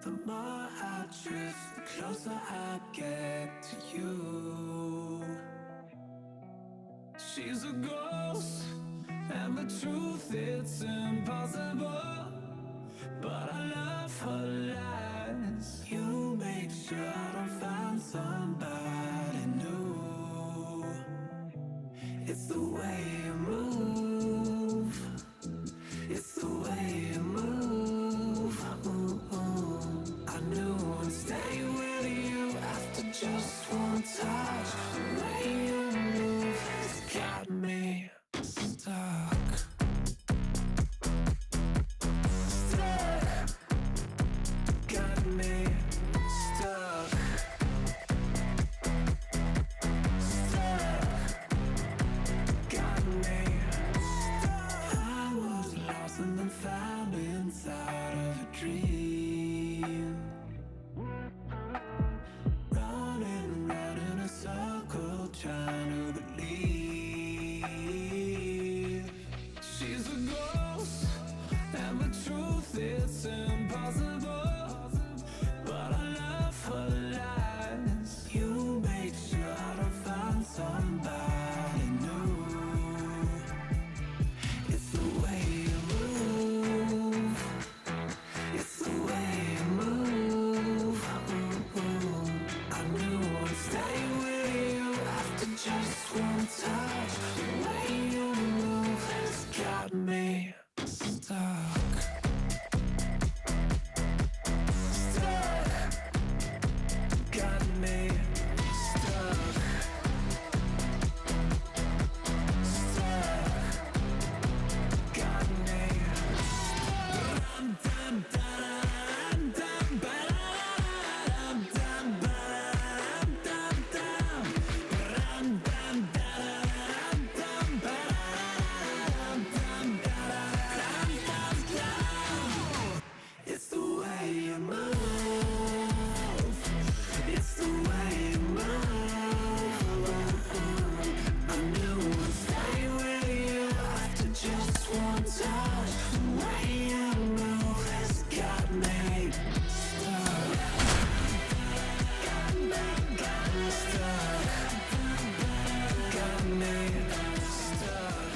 The more I drift, the closer I get to you. She's a ghost, and the truth, it's impossible. But I love her lies. You make sure I don't find somebody new. It's the way you move. It's the way you move. I knew I'd stay with you after just one touch. The way you move has got me stuck. Got me stuck. Got me stuck. I was lost and then found inside of a dream. Running round in a circle, trying to believe. She's a ghost, and the truth, it's impossible. But I love her lies. You make sure I don't find somebody new. It's the way you move. It's the way you move. I knew I'd stay with you after just one touch. The way you move has got me stuck. Stuck. Got me stuck. Stuck. Got me. Dum dum dum dum dum dum dum dum dum dum dum dum. It's the way you move. It's the way you move. I knew I'd stay with you after just one touch. The way you move has got me stuck. Got me stuck. Got me stuck.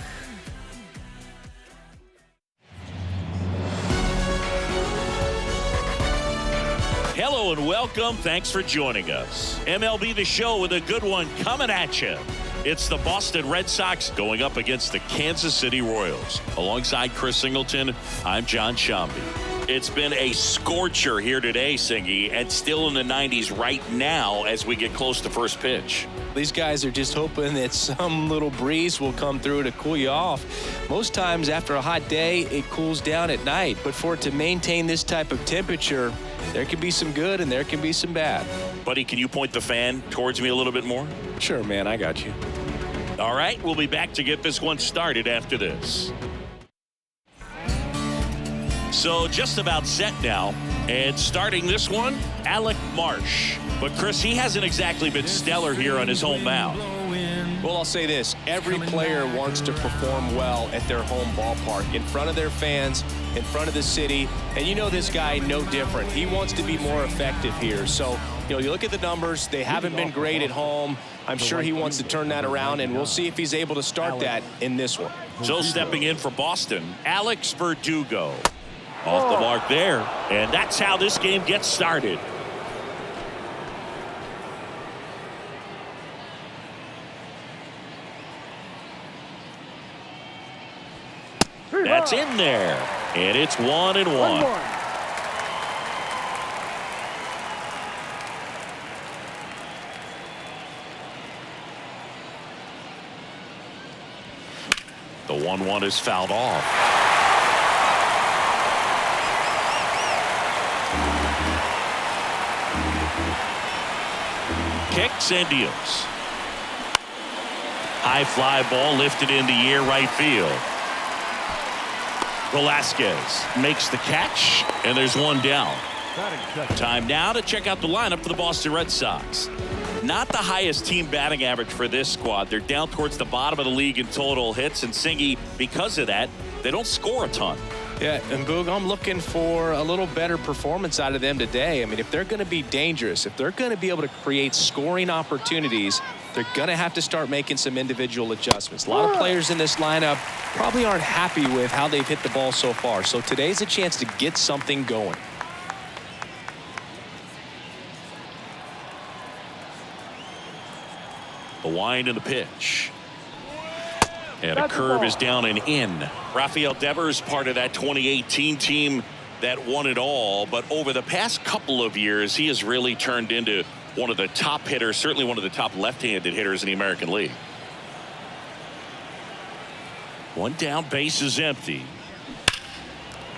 Hello and welcome. Thanks for joining us. MLB The Show with a good one coming at you. It's the Boston Red Sox going up against the Kansas City Royals. Alongside Chris Singleton, I'm John Shambi. It's been a scorcher here today, Singy, and still in the 90s right now as we get close to first pitch. These guys are just hoping that some little breeze will come through to cool you off. Most times after a hot day, it cools down at night. But for it to maintain this type of temperature, there can be some good and there can be some bad. Buddy, can you point the fan towards me a little bit more? Sure, man, I got you. All right, we'll be back to get this one started after this. So just about set now, and starting this one, Alec Marsh. But Chris, he hasn't exactly been stellar here on his home mound. Well, I'll say this. Every player wants to perform well at their home ballpark, in front of their fans, in front of the city. And you know this guy no different. He wants to be more effective here. So, you look at the numbers. They haven't been great at home. I'm sure he wants to turn that around, and we'll see if he's able to start that in this one. So stepping in for Boston, Alex Verdugo. Off the mark there. And that's how this game gets started. That's in there. And it's 1-1. The 1-1 is fouled off. Kicks and deals. High fly ball lifted in the air, right field. Velasquez makes the catch, and there's one down. Time now to check out the lineup for the Boston Red Sox. Not the highest team batting average for this squad. They're down towards the bottom of the league in total hits, and Singy, because of that, they don't score a ton. Yeah, and Boog, I'm looking for a little better performance out of them today. I mean, if they're going to be dangerous, if they're going to be able to create scoring opportunities, they're going to have to start making some individual adjustments. A lot of players in this lineup probably aren't happy with how they've hit the ball so far. So today's a chance to get something going. The wind and the pitch. And a curve is down and in. Rafael Devers, part of that 2018 team that won it all. But over the past couple of years, he has really turned into one of the top hitters, certainly one of the top left-handed hitters in the American League. One down, base is empty.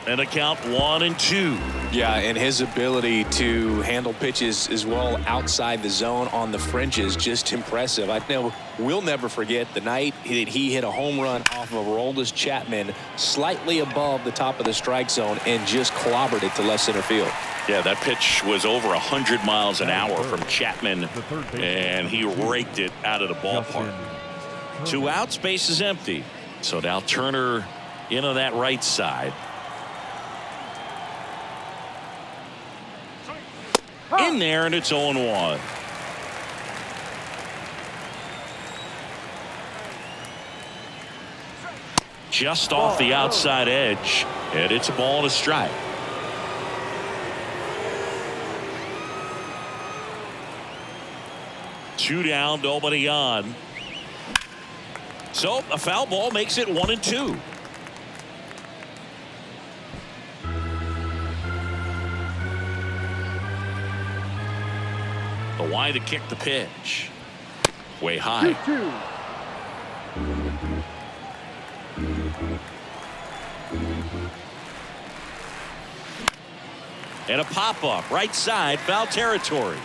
And a count 1-2. Yeah, and his ability to handle pitches as well outside the zone on the fringes, just impressive. I know we'll never forget the night that he hit a home run off of Aroldis Chapman slightly above the top of the strike zone and just clobbered it to left center field. Yeah, that pitch was over 100 miles an hour from Chapman, and he raked it out of the ballpark. 2 outs, base is empty. So now Turner in on that right side. In there, and it's 0-1. Just off the outside edge, and it's a ball and a strike. Two down, nobody on. So a foul ball makes it 1-2. The wide to kick the pitch. Way high. 2-2. And a pop-up right side, foul territory.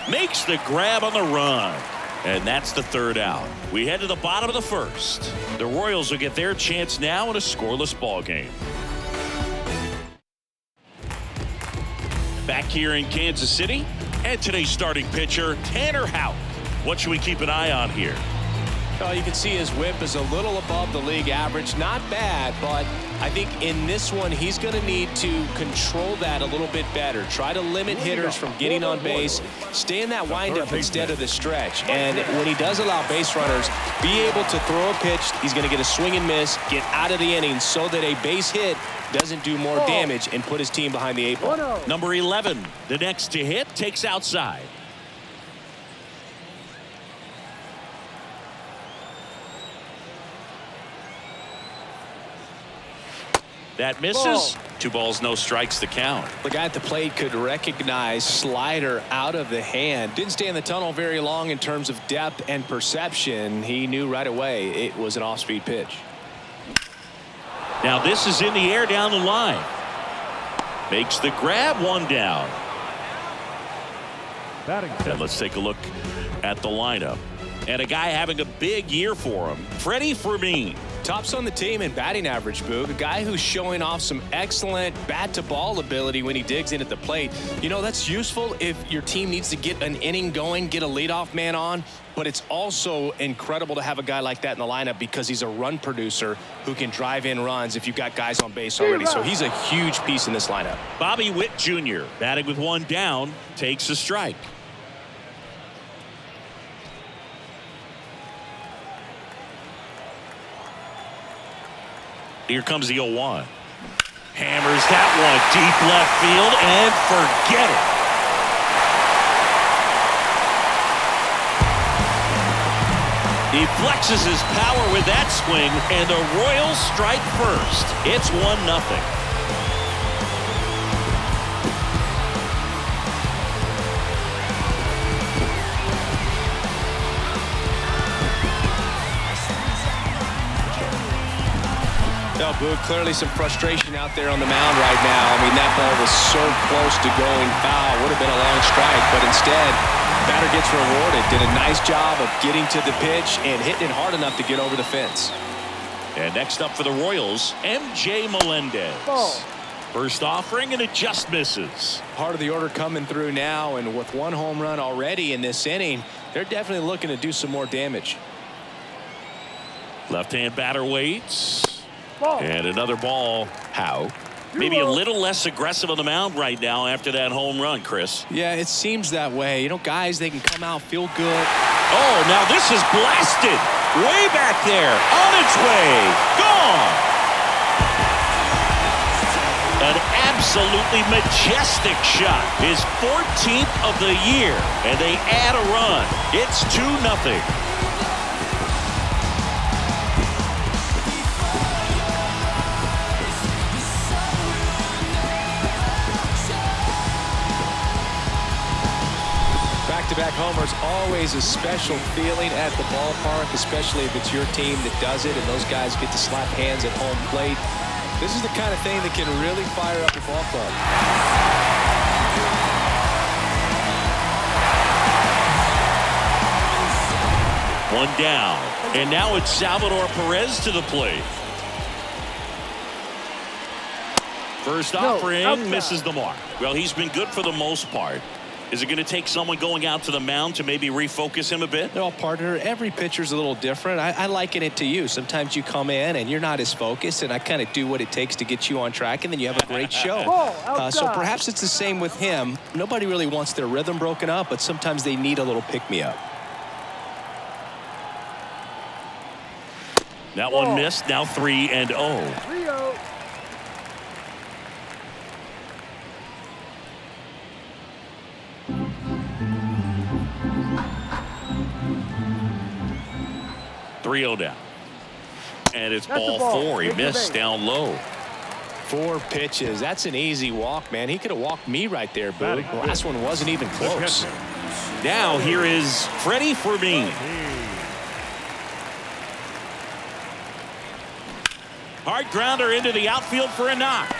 Makes the grab on the run. And that's the 3rd out. We head to the bottom of the 1st. The Royals will get their chance now in a scoreless ball game. Back here in Kansas City, and today's starting pitcher, Tanner Houck. What should we keep an eye on here? Well, you can see his whip is a little above the league average. Not bad, but I think in this one, he's going to need to control that a little bit better. Try to limit hitters from getting on base. Stay in that windup instead of the stretch. And when he does allow base runners, be able to throw a pitch. He's going to get a swing and miss, get out of the inning so that a base hit doesn't do more damage and put his team behind the 8 ball. Number 11, the next to hit, takes outside. That misses. 2 balls, no strikes to count. The guy at the plate could recognize slider out of the hand. Didn't stay in the tunnel very long in terms of depth and perception. He knew right away it was an off-speed pitch. Now this is in the air down the line. Makes the grab, 1 down. And let's take a look at the lineup. And a guy having a big year for him, Freddie Fermin. Tops on the team in batting average, Boog. A guy who's showing off some excellent bat-to-ball ability when he digs in at the plate. You know, that's useful if your team needs to get an inning going, get a leadoff man on. But it's also incredible to have a guy like that in the lineup because he's a run producer who can drive in runs if you've got guys on base already. So he's a huge piece in this lineup. Bobby Witt Jr. batting with 1 down, takes a strike. Here comes the 0-1. Hammers that one deep left field and forget it. He flexes his power with that swing, and the Royals strike first. It's 1-0. No, Boog, clearly some frustration out there on the mound right now. I mean, that ball was so close to going foul. Would have been a long strike, but instead, batter gets rewarded. Did a nice job of getting to the pitch and hitting it hard enough to get over the fence. And next up for the Royals, MJ Melendez. First offering, and it just misses. Part of the order coming through now, and with 1 home run already in this inning, they're definitely looking to do some more damage. Left-hand batter waits. And another ball. Houck. Maybe a little less aggressive on the mound right now after that home run, Chris. Yeah, it seems that way. You know, guys, they can come out, feel good. Oh, now this is blasted. Way back there. On its way. Gone. An absolutely majestic shot. His 14th of the year. And they add a run. It's 2-0. Back-to-back homers, always a special feeling at the ballpark, especially if it's your team that does it and those guys get to slap hands at home plate. This is the kind of thing that can really fire up the ball club. One down, and now it's Salvador Perez to the plate. First offering misses the mark. Well, he's been good for the most part. Is it going to take someone going out to the mound to maybe refocus him a bit? No, partner, every pitcher's a little different. I liken it to you. Sometimes you come in and you're not as focused, and I kind of do what it takes to get you on track, and then you have a great show. So perhaps it's the same with him. Nobody really wants their rhythm broken up, but sometimes they need a little pick-me-up. That one missed. Now 3-0. 3-0. Down. And it's ball 4. He missed down low. 4 pitches. That's an easy walk, man. He could have walked me right there, Boo. The last one wasn't even close. Now here is Freddie Fermin. Hard grounder into the outfield for a knock.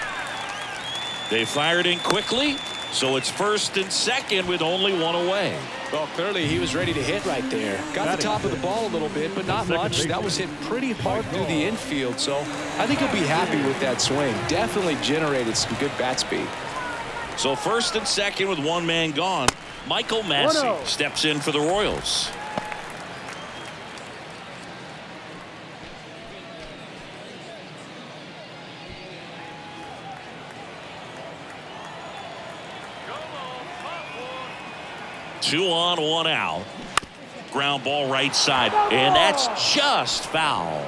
They fired in quickly, so it's first and second with only one away. Well, clearly he was ready to hit right there. Got the top of the ball a little bit, but not much. That was hit pretty hard through the infield, so I think he'll be happy with that swing. Definitely generated some good bat speed. So first and second with one man gone. Michael Massey steps in for the Royals. Two on, one out. Ground ball right side, and that's just foul.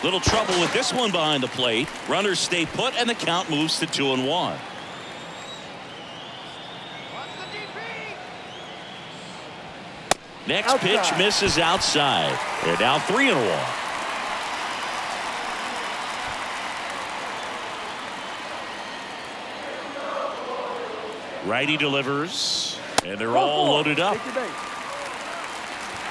Little trouble with this one behind the plate. Runners stay put, and the count moves to 2-1. Next pitch misses outside. They're now 3-1. Righty delivers, and they're all loaded up.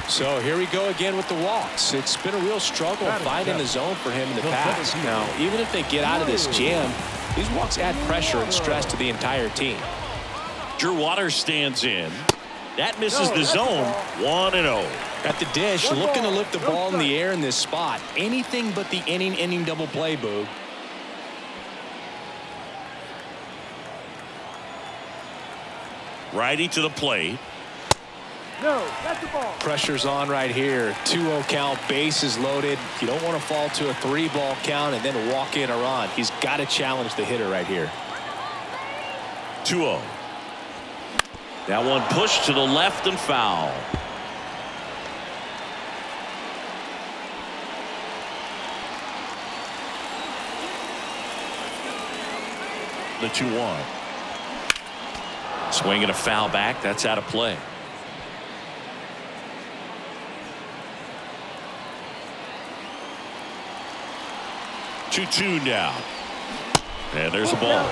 So here we go again with the walks. It's been a real struggle finding the zone for him in the past. Now, even if they get out of this jam, these walks add pressure and stress to the entire team. Drew Waters stands in. That misses the zone. 1-0. At the dish, looking to lift the ball in the air in this spot. Anything but the inning double play, Boo. Righty to the plate. No, that's the ball. Pressure's on right here. 2-0 count, bases loaded. You don't want to fall to a 3-ball count and then walk in a run. He's got to challenge the hitter right here. 2-0. That one pushed to the left and foul. The 2-1. Swing and a foul back. That's out of play. Two now. And there's a ball.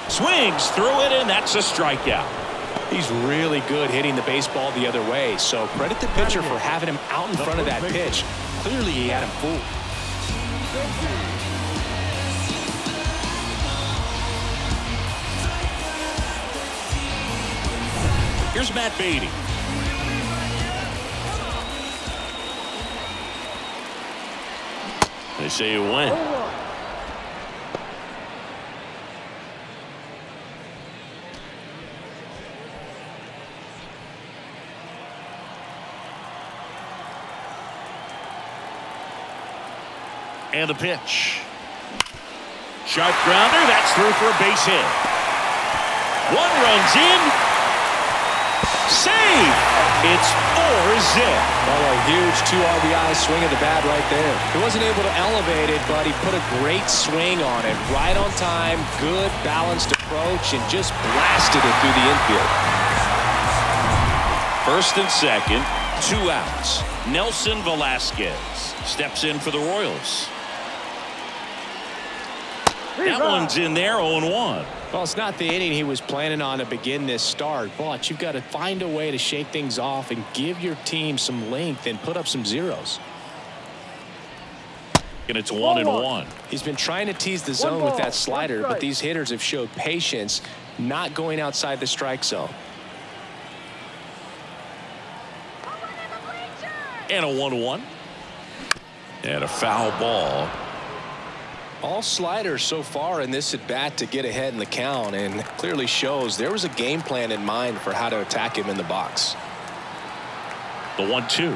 Swings through it, and that's a strikeout. He's really good hitting the baseball the other way, so credit the pitcher for having him out in front of that pitch. Clearly he had him fooled. Here's Matt Beatty. They say you win. 0-1. And the pitch. Sharp grounder. That's through for a base hit. One runs in. Save. It's 4-zip. Well, a huge 2 RBI swing of the bat right there. He wasn't able to elevate it, but he put a great swing on it. Right on time, good balanced approach, and just blasted it through the infield. First and second, 2 outs. Nelson Velasquez steps in for the Royals. That one's in there, 0-1. Well, it's not the inning he was planning on to begin this start, but you've got to find a way to shake things off and give your team some length and put up some zeros. And it's 1-1. He's been trying to tease the zone with that slider, but these hitters have showed patience, not going outside the strike zone. And a 1-1. And a foul ball. All sliders so far in this at bat to get ahead in the count, and clearly shows there was a game plan in mind for how to attack him in the box. The 1-2.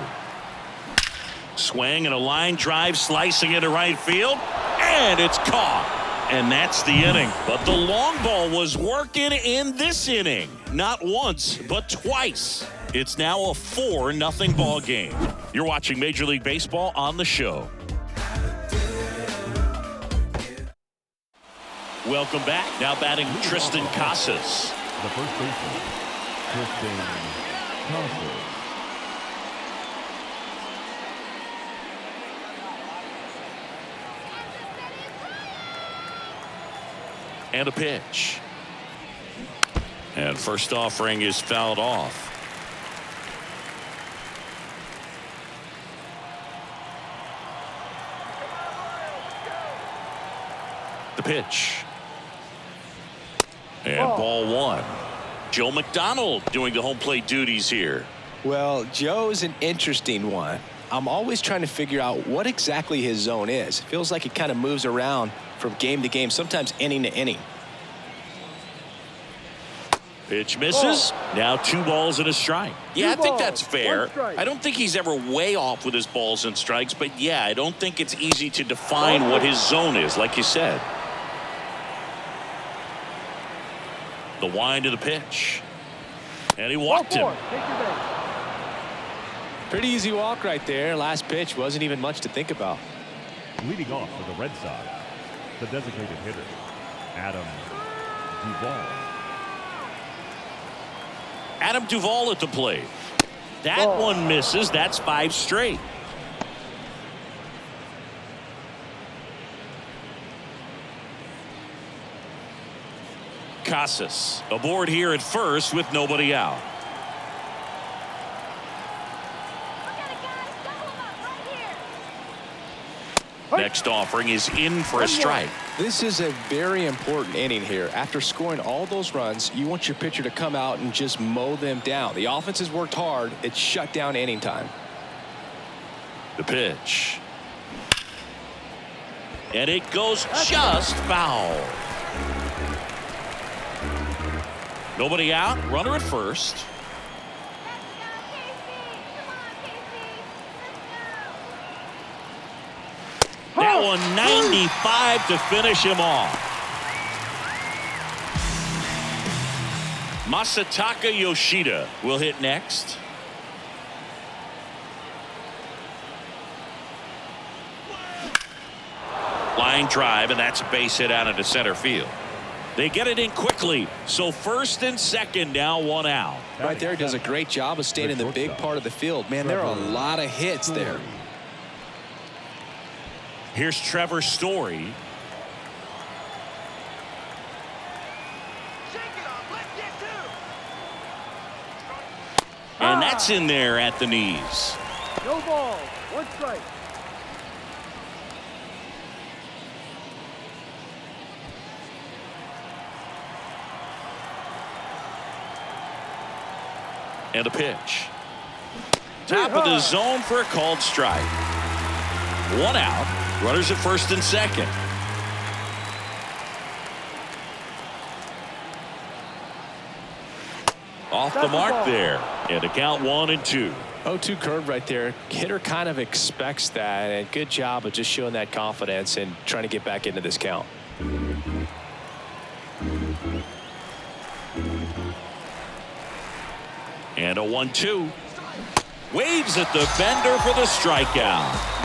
Swing and a line drive slicing into right field, and it's caught. And that's the inning. But the long ball was working in this inning. Not once, but twice. It's now a 4-0 ball game. You're watching Major League Baseball on the show. Welcome back. Now batting Tristan Casas. The first baseman, Tristan Casas. And a pitch. And first offering is fouled off. The pitch. And ball 1. Joe McDonald doing the home plate duties here. Well, Joe's an interesting one. I'm always trying to figure out what exactly his zone is. Feels like he kind of moves around from game to game, sometimes inning to inning. Pitch misses. Now 2 balls and a strike. Yeah, I think that's fair. I don't think he's ever way off with his balls and strikes, but yeah, I don't think it's easy to define what his zone is, like you said. The wind of the pitch. And he walked him. Pretty easy walk right there. Last pitch wasn't even much to think about. Leading off for the Red Sox, the designated hitter, Adam Duvall. Adam Duvall at the plate. That one misses. That's 5 straight. Casas aboard here at first with nobody out. Next offering is in for a strike. This is a very important inning here. After scoring all those runs, you want your pitcher to come out and just mow them down. The offense has worked hard. It's shut down inning time. The pitch. And it goes just foul. Nobody out. Runner at first. That one 95 to finish him off. Masataka Yoshida will hit next. Line drive, and that's a base hit out into center field. They get it in quickly, so first and second, now 1 out. Right there, does a great job of staying in the big part of the field. Man, there are a lot of hits there. Here's Trevor Story. And that's in there at the knees. No ball. 1 strike. And a pitch. Top of the zone for a called strike. 1 out. Runners at first and second. Off the mark there. And a count 1-2. 0-2 curve right there. Hitter kind of expects that, and good job of just showing that confidence and trying to get back into this count. And a 1-2. Waves at the bender for the strikeout.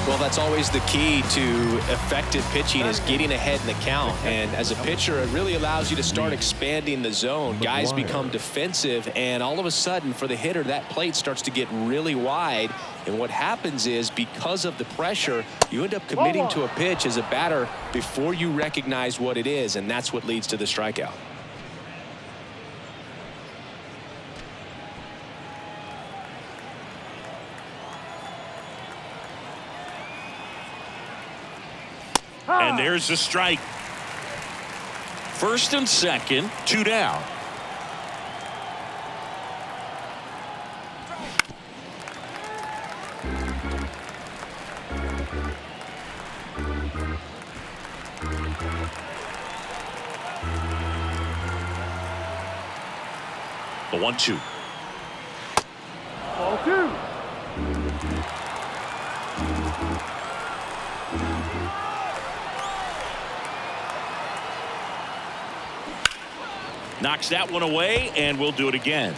Well, that's always the key to effective pitching, is getting ahead in the count. And as a pitcher, it really allows you to start expanding the zone. Guys become defensive, and all of a sudden, for the hitter, that plate starts to get really wide. And what happens is, because of the pressure, you end up committing to a pitch as a batter before you recognize what it is, and that's what leads to the strikeout. And there's the strike. First and second, 2 down. The 1-2. Ball 2. Knocks that one away, and we'll do it again.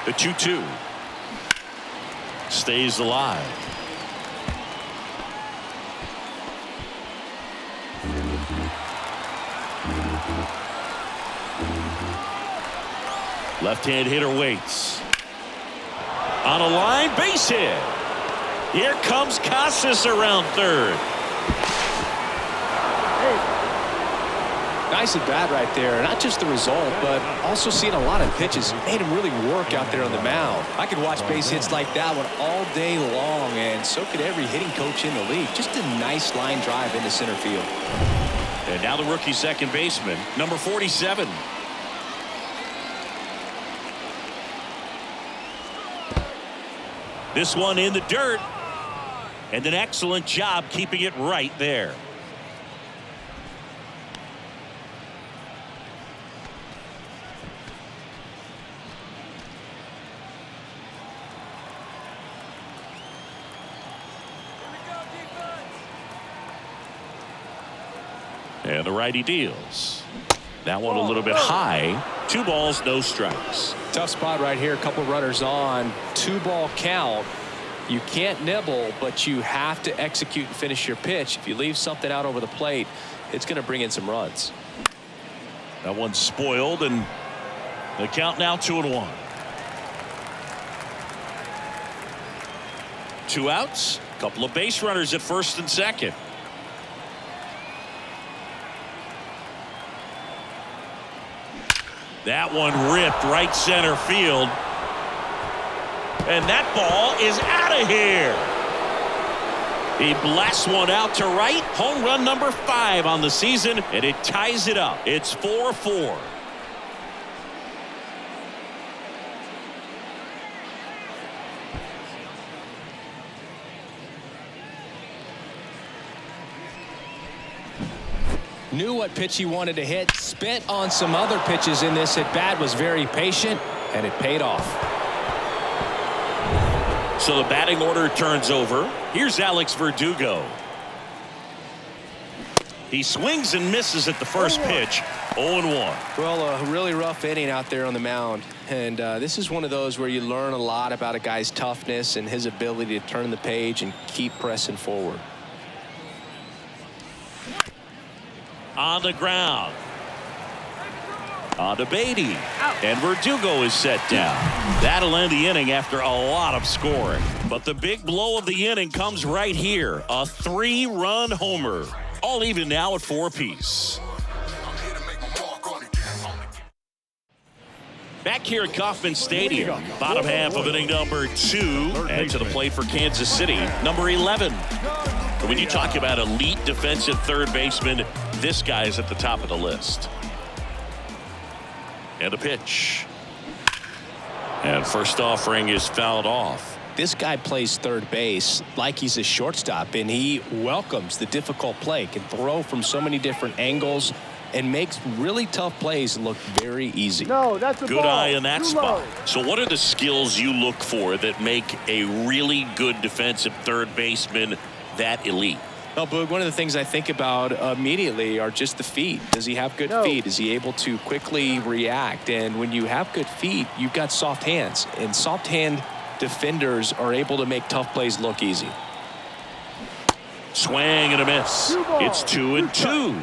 The 2-2. Stays alive. Left-hand hitter waits. On a line, base hit. Here comes Casas around third. Nice at bat right there. Not just the result, but also seeing a lot of pitches. Made him really work out there on the mound. I could watch base hits like that one all day long, and so could every hitting coach in the league. Just a nice line drive into center field. And now the rookie second baseman, number 47. This one in the dirt. And an excellent job keeping it right there. And the righty deals. That one a little bit high. 2 balls, no strikes. Tough spot right here. A couple runners on. 2-ball count. You can't nibble, but you have to execute and finish your pitch. If you leave something out over the plate, it's going to bring in some runs. That one's spoiled, and the count now 2-1. 2 outs. Couple of base runners at first and second. That one ripped right center field. And that ball is out of here. He blasts one out to right. Home run number 5 on the season, and it ties it up. It's 4-4. Knew what pitch he wanted to hit. Spent on some other pitches in this at bat. Was very patient, and it paid off. So the batting order turns over. Here's Alex Verdugo. He swings and misses at the first pitch. 0-1. Well, a really rough inning out there on the mound. And this is one of those where you learn a lot about a guy's toughness and his ability to turn the page and keep pressing forward. On the ground. On to Beatty. And Verdugo is set down. That'll end the inning after a lot of scoring. But the big blow of the inning comes right here. A 3-run homer. All even now at 4 apiece. back here at Kauffman Stadium. Bottom half of inning number 2. And to the plate for Kansas City, number 11. When you talk about elite defensive third baseman, this guy is at the top of the list. And a pitch. And first offering is fouled off. This guy plays third base like he's a shortstop, and he welcomes the difficult play, can throw from so many different angles, and makes really tough plays look very easy. No, that's a Good ball. eye in that Too spot. low. So what are the skills you look for that make a really good defensive third baseman that elite? Well, Boog, one of the things I think about immediately are just the feet. Does he have good feet? Is he able to quickly react? And when you have good feet, you've got soft hands. And soft hand defenders are able to make tough plays look easy. Swing and a miss. It's 2-2.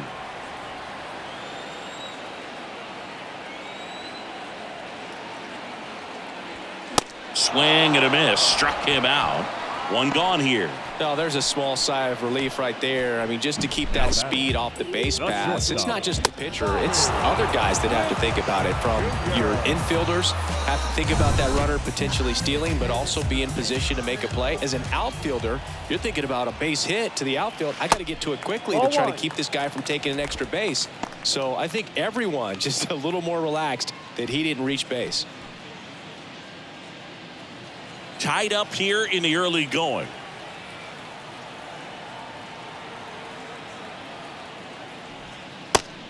Swing and a miss. Struck him out. One gone here. No, there's a small sigh of relief right there. I mean, just to keep that speed off the base paths. It's not just the pitcher. It's other guys that have to think about it. From your infielders have to think about that runner potentially stealing, but also be in position to make a play. As an outfielder, you're thinking about a base hit to the outfield. I got to get to it quickly to try to keep this guy from taking an extra base. So I think everyone just a little more relaxed that he didn't reach base. Tied up here in the early going.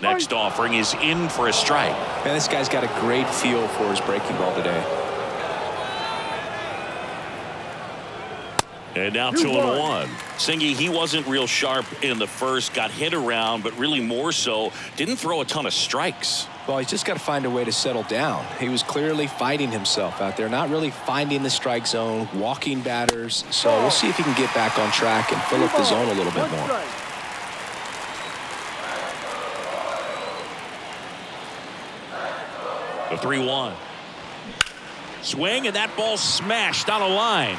Next offering is in for a strike. Man, this guy's got a great feel for his breaking ball today. And now 2-1. Singy, he wasn't real sharp in the first, got hit around, but really more so, didn't throw a ton of strikes. Well, he's just got to find a way to settle down. He was clearly fighting himself out there, not really finding the strike zone, walking batters. So we'll see if he can get back on track and fill up the zone a little bit more. The 3-1. Swing, and that ball smashed on a line.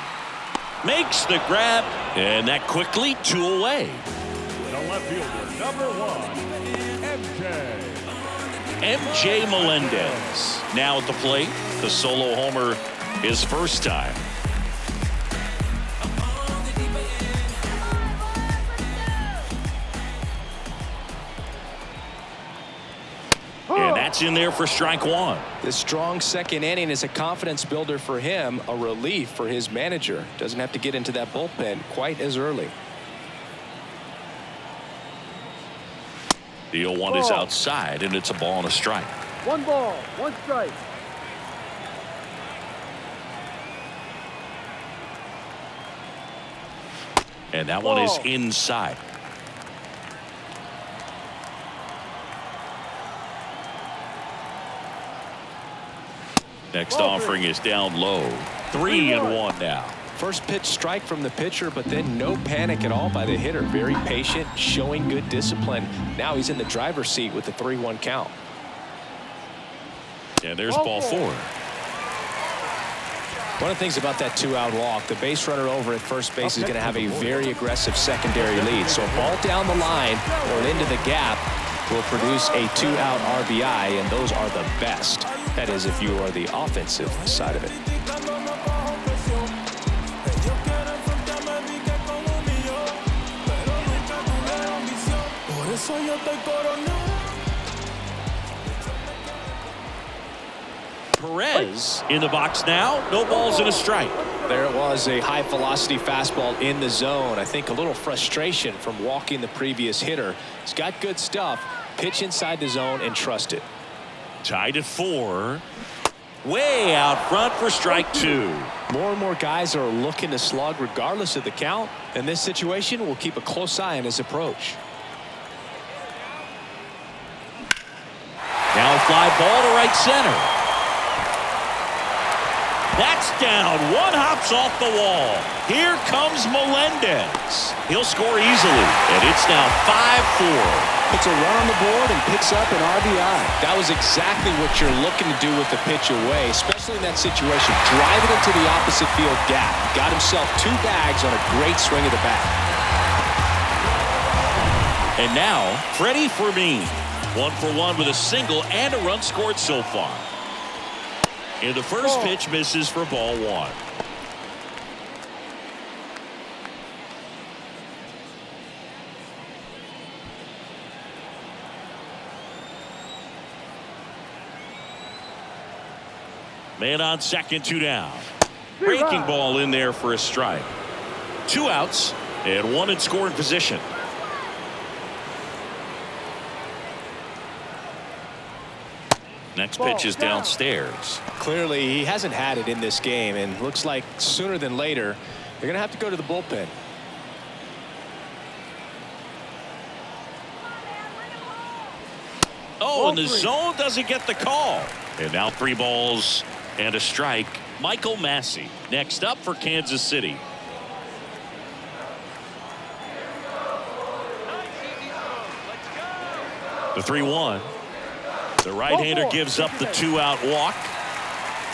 Makes the grab, and that quickly 2 away. The left fielder, number 1, MJ Melendez. Now at the plate, the solo homer his first time. And that's in there for strike 1. This strong second inning is a confidence builder for him, a relief for his manager. Doesn't have to get into that bullpen quite as early. The 0-1 is outside, and it's a ball and a strike. 1 ball, 1 strike. And that one is inside. Next offering is down low. 3-1 now. First pitch strike from the pitcher, but then no panic at all by the hitter. Very patient, showing good discipline. Now he's in the driver's seat with the 3-1 count. And there's ball 4. One of the things about that 2-out walk, the base runner over at first base is going to have a very aggressive secondary lead. So a ball down the line or into the gap will produce a 2-out RBI, and those are the best. That is, if you are the offensive side of it. Perez in the box now. No balls and a strike. There it was, a high velocity fastball in the zone. I think a little frustration from walking the previous hitter. He's got good stuff. Pitch inside the zone and trust it. Tied at 4. Way out front for strike 2. More and more guys are looking to slug regardless of the count. In this situation, we'll keep a close eye on his approach. Now a fly ball to right center. That's down. One hops off the wall. Here comes Melendez. He'll score easily, and it's now 5-4. Puts a run on the board and picks up an RBI. That was exactly what you're looking to do with the pitch away, especially in that situation. Drive it into the opposite field gap. Got himself 2 bags on a great swing of the bat. And now, Freddie Fermin. 1 for 1 with a single and a run scored so far. And the first pitch misses for ball one. Man on second, 2 down. Breaking ball in there for a strike. 2 outs and 1 in scoring position. Next pitch is downstairs. Clearly, he hasn't had it in this game, and looks like sooner than later, they're going to have to go to the bullpen. Oh, and the zone doesn't get the call. And now 3 balls and a strike. Michael Massey next up for Kansas City. The 3-1. The right-hander gives up the 2-out walk.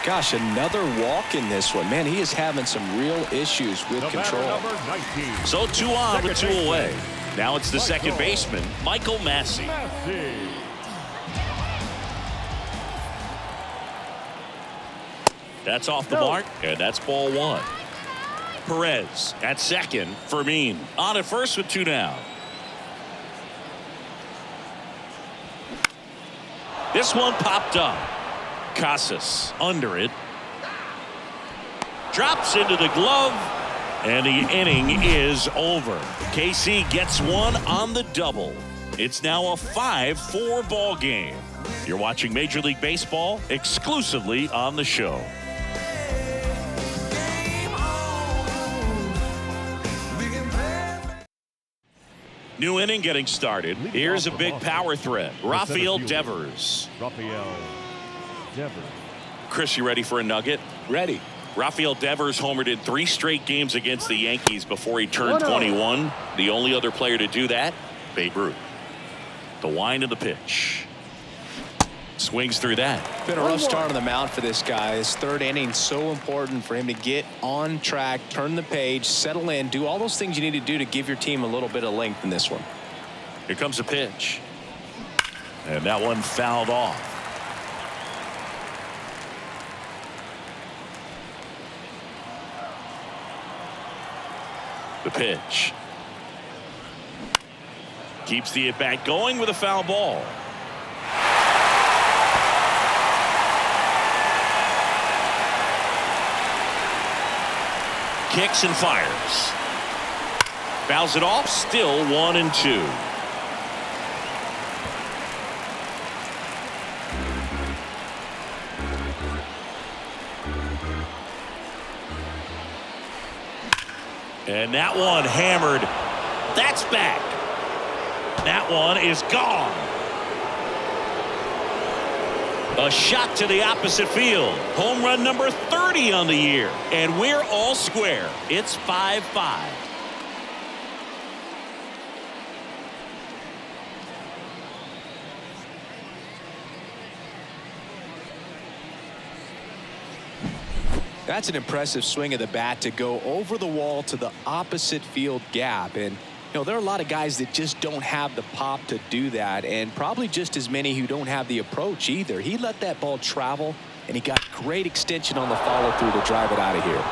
Gosh, another walk in this one. Man, he is having some real issues with control. So 2 on with 2 away. Now it's the second baseman, Michael Massey. That's off the mark, and that's ball 1. Perez at second. Fermin on at first with 2 down. This one popped up. Casas under it. Drops into the glove, and the inning is over. KC gets 1 on the double. It's now a 5-4 ball game. You're watching Major League Baseball exclusively on the show. New inning getting started. Here's a big power threat. Rafael Devers. Chris, you ready for a nugget? Ready. Rafael Devers homered in 3 straight games against the Yankees before he turned 21. The only other player to do that, Babe Ruth. The wind of the pitch. Swings through that. Been a rough start on the mound for this guy. His 3rd inning, so important for him to get on track, turn the page, settle in, do all those things you need to do to give your team a little bit of length in this one. Here comes a pitch. And that one fouled off. The pitch. Keeps the at-bat going with a foul ball. Kicks and fires. Fouls it off. Still 1-2. And that one hammered. That's back. That one is gone. A shot to the opposite field. Home run number 30 on the year. And we're all square. It's 5-5. That's an impressive swing of the bat to go over the wall to the opposite field gap. And you know, there are a lot of guys that just don't have the pop to do that, and probably just as many who don't have the approach either. He let that ball travel, and he got great extension on the follow-through to drive it out of here.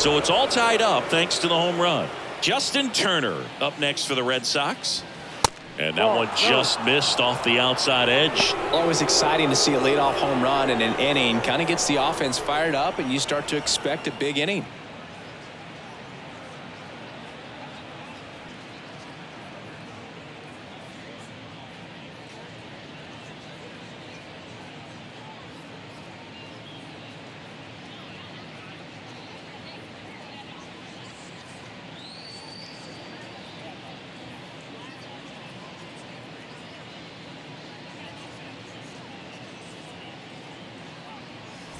So it's all tied up thanks to the home run. Justin Turner up next for the Red Sox. And that one just missed off the outside edge. Always exciting to see a leadoff home run in an inning. Kind of gets the offense fired up, and you start to expect a big inning.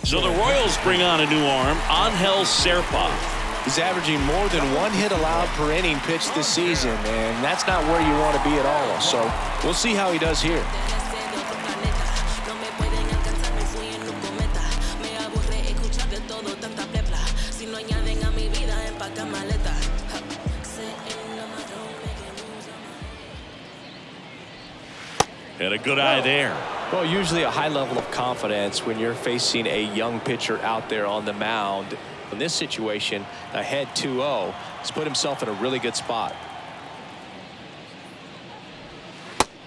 So the Royals bring on a new arm, Angel Serpa. He's averaging more than 1 hit allowed per inning pitched this season, and that's not where you want to be at all. So we'll see how he does here. And a good eye there. Well, usually a high level of confidence when you're facing a young pitcher out there on the mound. In this situation, ahead 2-0, he's put himself in a really good spot.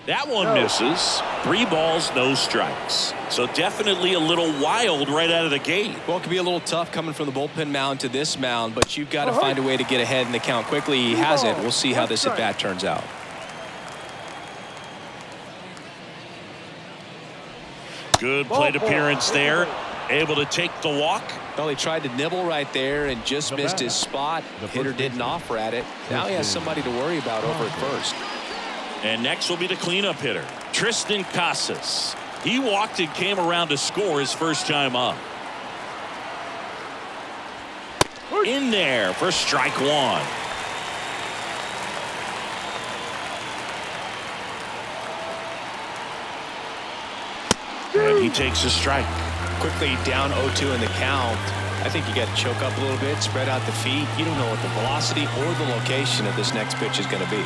That one misses. 3 balls, no strikes. So definitely a little wild right out of the gate. Well, it can be a little tough coming from the bullpen mound to this mound, but you've got to find a way to get ahead in the count quickly. He hasn't. We'll see how this at bat turns out. Good plate appearance there. Able to take the walk. Well, he tried to nibble right there and just missed his spot. The hitter didn't offer at it. Now he has somebody to worry about over at first. And next will be the cleanup hitter, Tristan Casas. He walked and came around to score his first time up. In there for strike 1. And he takes a strike. Quickly down 0-2 in the count. I think you got to choke up a little bit, spread out the feet. You don't know what the velocity or the location of this next pitch is going to be.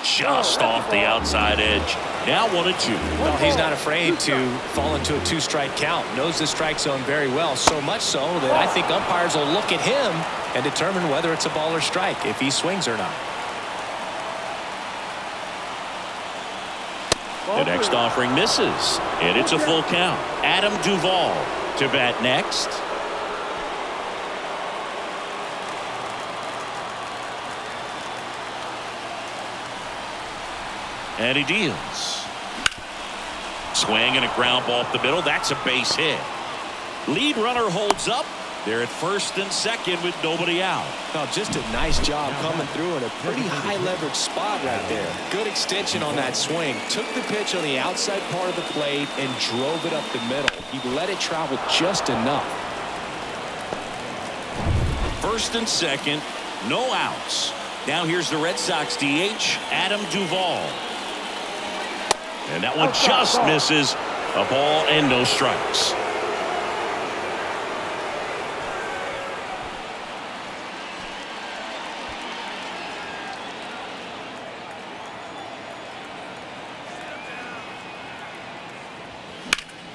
Just off the outside edge. Now 1-2. Well, he's not afraid to fall into a 2-strike count. Knows the strike zone very well. So much so that I think umpires will look at him and determine whether it's a ball or strike, if he swings or not. The next offering misses, and it's a full count. Adam Duvall to bat next. And he deals. Swing and a ground ball up the middle. That's a base hit. Lead runner holds up. They're at first and second with nobody out. Well, just a nice job coming through in a pretty high leverage spot right there. Good extension on that swing. Took the pitch on the outside part of the plate and drove it up the middle. He let it travel just enough. First and second, no outs. Now here's the Red Sox DH, Adam Duvall. And that one just misses. A ball and no strikes.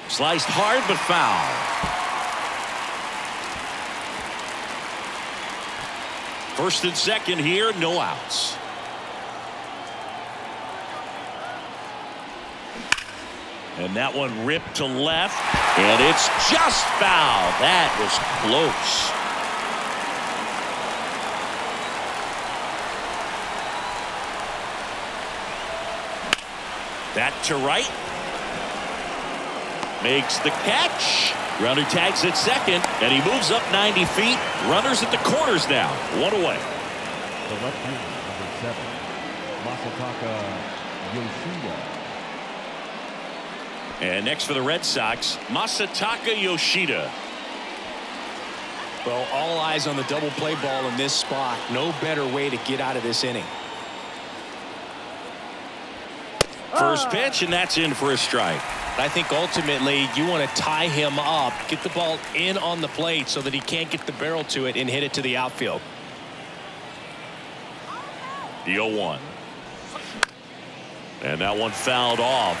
Sliced hard but foul. First and second here, no outs. And that one ripped to left, and it's just foul. That was close. That to right. Makes the catch. Runner tags at second, and he moves up 90 feet. Runners at the corners now. 1 away. The left fielder, number 7, Masataka Yoshida. And next for the Red Sox, Masataka Yoshida. Well, all eyes on the double play ball in this spot. No better way to get out of this inning. First pitch, and that's in for a strike. I think ultimately you want to tie him up, get the ball in on the plate so that he can't get the barrel to it and hit it to the outfield. The 0-1. And that one fouled off.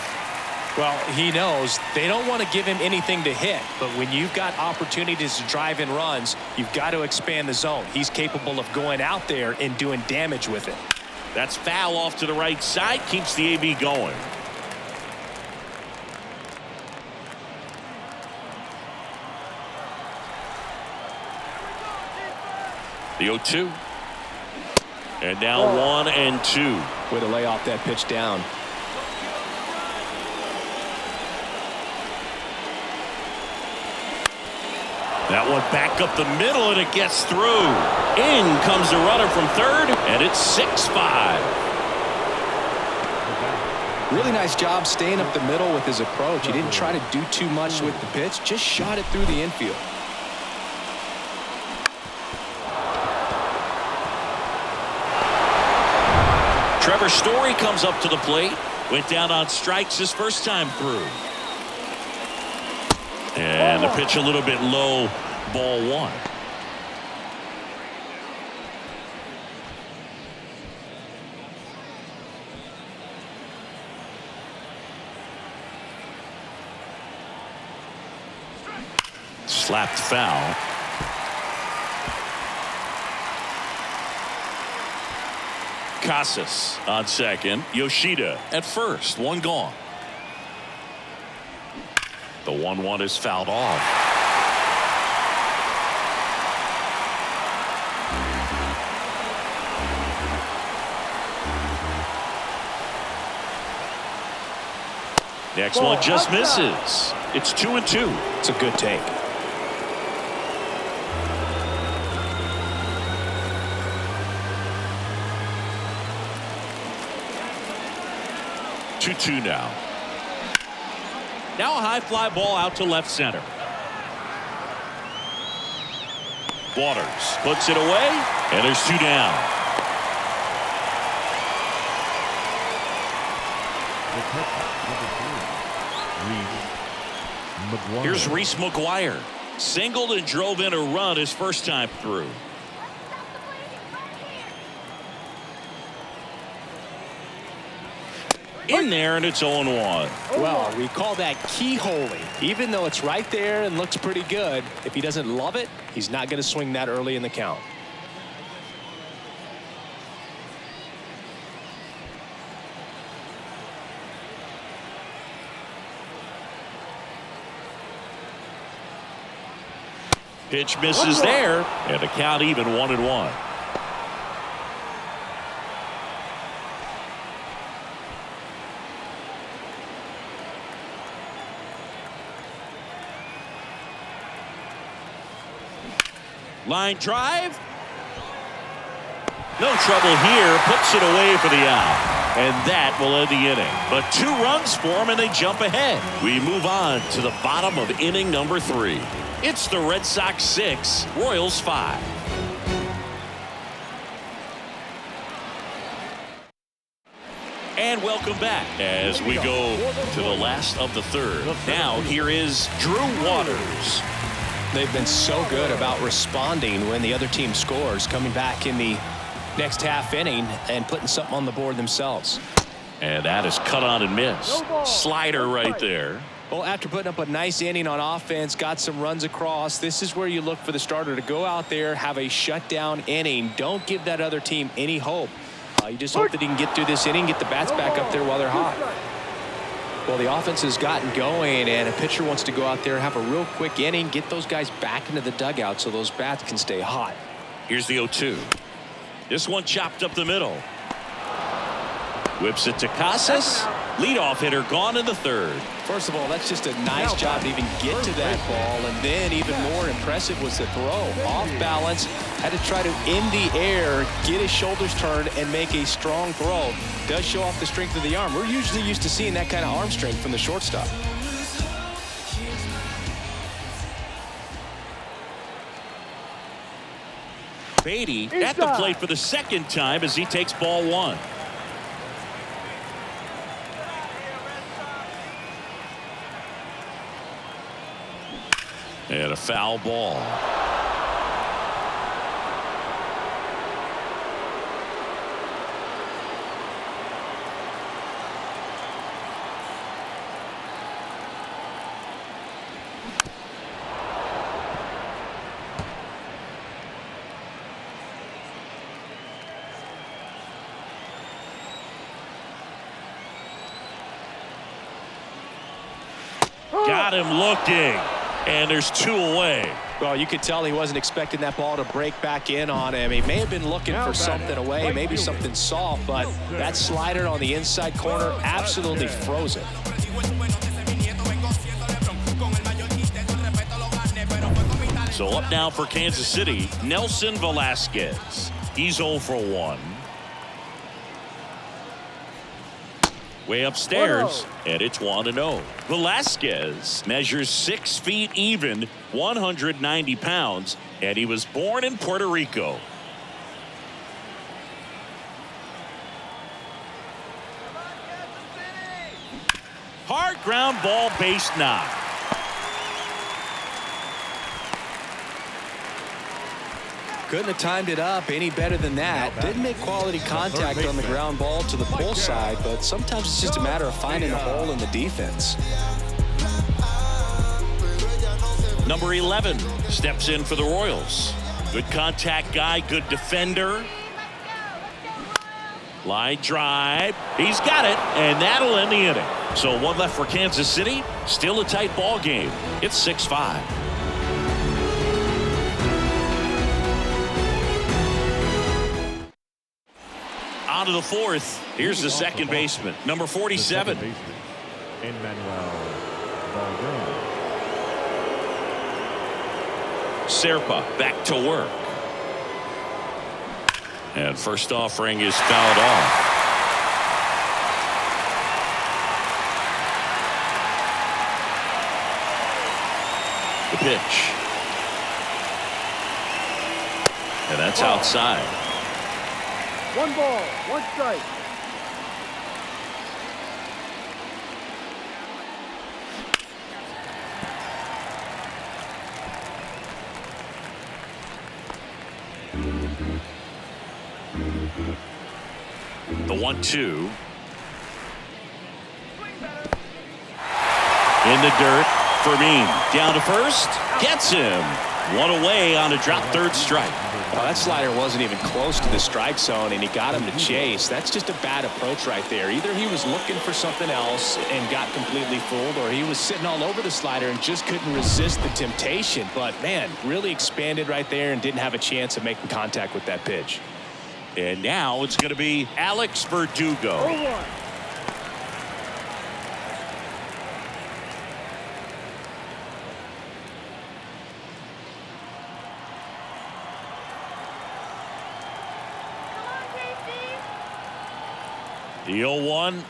Well, he knows they don't want to give him anything to hit, but when you've got opportunities to drive in runs, you've got to expand the zone. He's capable of going out there and doing damage with it. That's foul off to the right side, keeps the AB going. The 0-2. And now 1-2. Way to lay off that pitch down. That one back up the middle, and it gets through. In comes the runner from third, and it's 6-5. Really nice job staying up the middle with his approach. He didn't try to do too much with the pitch, just shot it through the infield. Trevor Story comes up to the plate. Went down on strikes his first time through. And the pitch a little bit low, ball 1. Slapped foul. Casas on second. Yoshida at first. One gone. The 1-1 is fouled off. Next one just misses. It's 2-2. It's a good take. Two now. Now a high fly ball out to left center. Waters puts it away, and there's 2 down. Here's Reese McGuire. Singled and drove in a run his first time through. In there, and it's 0-1. Well, we call that keyholing. Even though it's right there and looks pretty good, if he doesn't love it, he's not going to swing that early in the count. Pitch misses there, and the count even 1-1. Line drive. No trouble here. Puts it away for the out. And that will end the inning. But 2 runs for him, and they jump ahead. We move on to the bottom of inning number 3. It's the Red Sox 6, Royals 5. And welcome back as we go to the last of the 3rd. Now here is Drew Waters. They've been so good about responding when the other team scores, coming back in the next half inning and putting something on the board themselves. And that is cut on and miss. Slider right there. Well, after putting up a nice inning on offense, got some runs across, this is where you look for the starter to go out there, have a shutdown inning. Don't give that other team any hope. You just hope that he can get through this inning, get the bats back up there while they're hot. Well, the offense has gotten going, and a pitcher wants to go out there, have a real quick inning, get those guys back into the dugout so those bats can stay hot. Here's the 0-2. This one chopped up the middle. Whips it to Casas. Leadoff hitter gone in the 3rd. First of all, that's just a nice job to even get to that ball, and then even more impressive was the throw. Off balance, had to try to in the air, get his shoulders turned, and make a strong throw. Does show off the strength of the arm. We're usually used to seeing that kind of arm strength from the shortstop. Beatty at the plate for the 2nd time as he takes ball 1. And a foul ball. Got him looking. And there's 2 away. Well, you could tell he wasn't expecting that ball to break back in on him. He may have been looking for something away, maybe something soft, but that slider on the inside corner absolutely froze it. So up now for Kansas City, Nelson Velasquez. He's 0 for 1. Way upstairs, and it's 1-0. Velasquez measures 6 feet even, 190 pounds, and he was born in Puerto Rico. Hard ground ball, base knock. Couldn't have timed it up any better than that. Didn't make quality contact on the ground ball to the pull side, but sometimes it's just a matter of finding a hole in the defense. Number 11 steps in for the Royals. Good contact guy, good defender. Line drive. He's got it, and that'll end the inning. So one left for Kansas City. Still a tight ball game. It's 6-5. On to the fourth. Here's the second baseman, number 47. Emmanuel Valdez. Serpa back to work. And first offering is fouled off. The pitch. And that's outside. 1 ball, 1 strike. The 1-2. In the dirt. Fermin down to first. Gets him. One away on a drop third strike. Well, that slider wasn't even close to the strike zone, and he got him to chase. That's just a bad approach right there. Either he was looking for something else and got completely fooled, or he was sitting all over the slider and just couldn't resist the temptation. But, man, really expanded right there and didn't have a chance of making contact with that pitch. And now it's going to be Alec Verdugo. 0-1. The 0-1.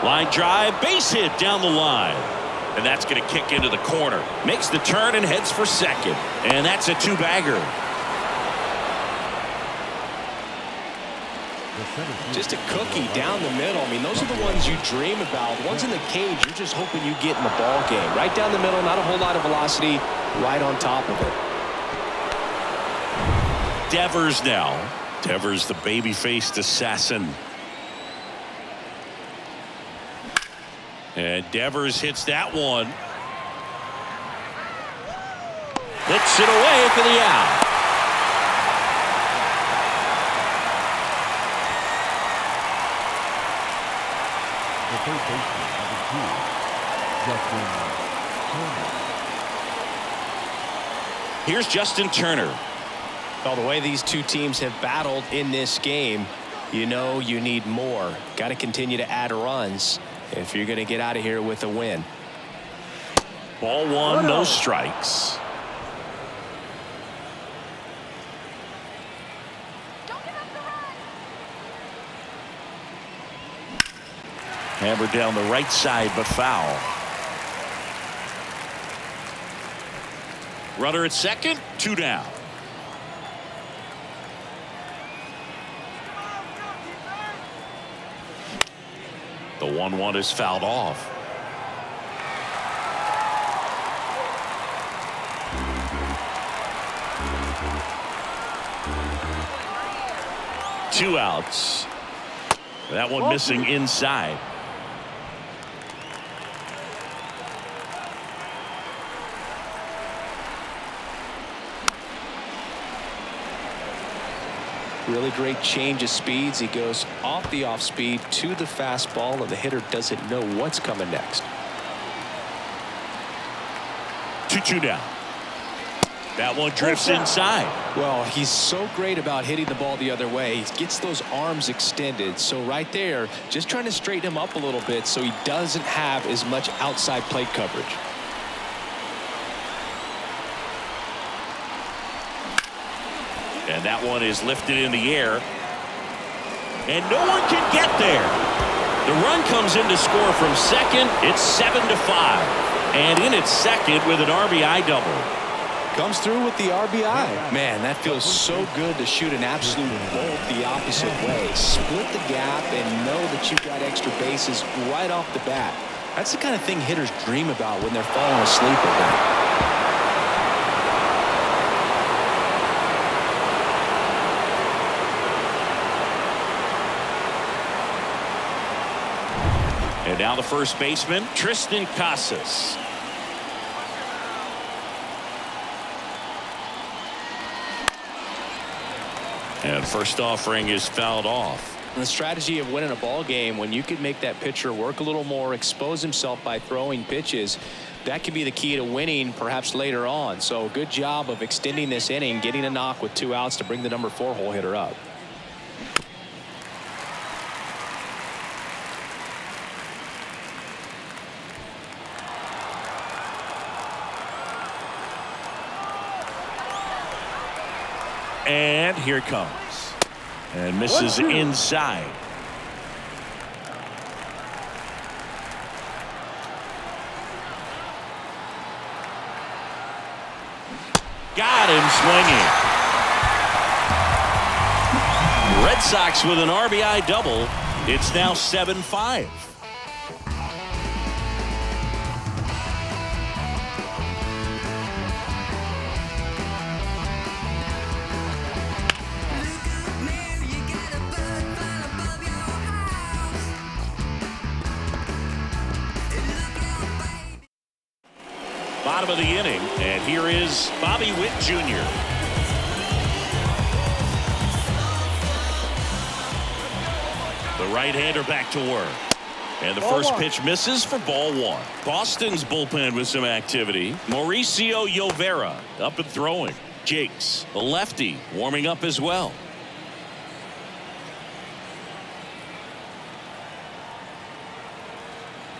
Line drive, base hit down the line. And that's going to kick into the corner. Makes the turn and heads for second. And that's a 2-bagger. Just a cookie down the middle. I mean, those are the ones you dream about. Ones in the cage, you're just hoping you get in the ball game. Right down the middle, not a whole lot of velocity, right on top of it. Devers now. Devers, the baby-faced assassin. And Devers hits that one. Hits it away for the out. The third baseman, number 2, Justin Turner. Here's Justin Turner. Well, the way these two teams have battled in this game, you know you need more. Got to continue to add runs if you're going to get out of here with a win. Ball one, no strikes. Hammered down the right side, but foul. Runner at second, 2 down. The 1-1 is fouled off. Two outs. That one missing inside. Really great change of speeds. He goes off the off speed to the fastball, and the hitter doesn't know what's coming next. 2-2 down. That one drifts inside. Well, he's so great about hitting the ball the other way. He gets those arms extended. So right there, just trying to straighten him up a little bit so he doesn't have as much outside plate coverage. And that one is lifted in the air. And no one can get there. The run comes in to score from second. It's 7-5. And in its second with an RBI double. Comes through with the RBI. Man, that feels so good to shoot an absolute bolt the opposite way. Split the gap and know that you've got extra bases right off the bat. That's the kind of thing hitters dream about when they're falling asleep at night. And now the first baseman, Tristan Casas. And first offering is fouled off. And the strategy of winning a ball game, when you could make that pitcher work a little more, expose himself by throwing pitches, that could be the key to winning perhaps later on. So good job of extending this inning, getting a knock with 2 outs to bring the number 4 hole hitter up. And here it comes. And misses inside. Got him swinging. Red Sox with an RBI double. It's now 7-5. Bottom of the inning, and here is Bobby Witt Jr. The right-hander back to work. And the first pitch misses for ball 1. Boston's bullpen with some activity. Mauricio Llovera up and throwing. Jakes, the lefty, warming up as well.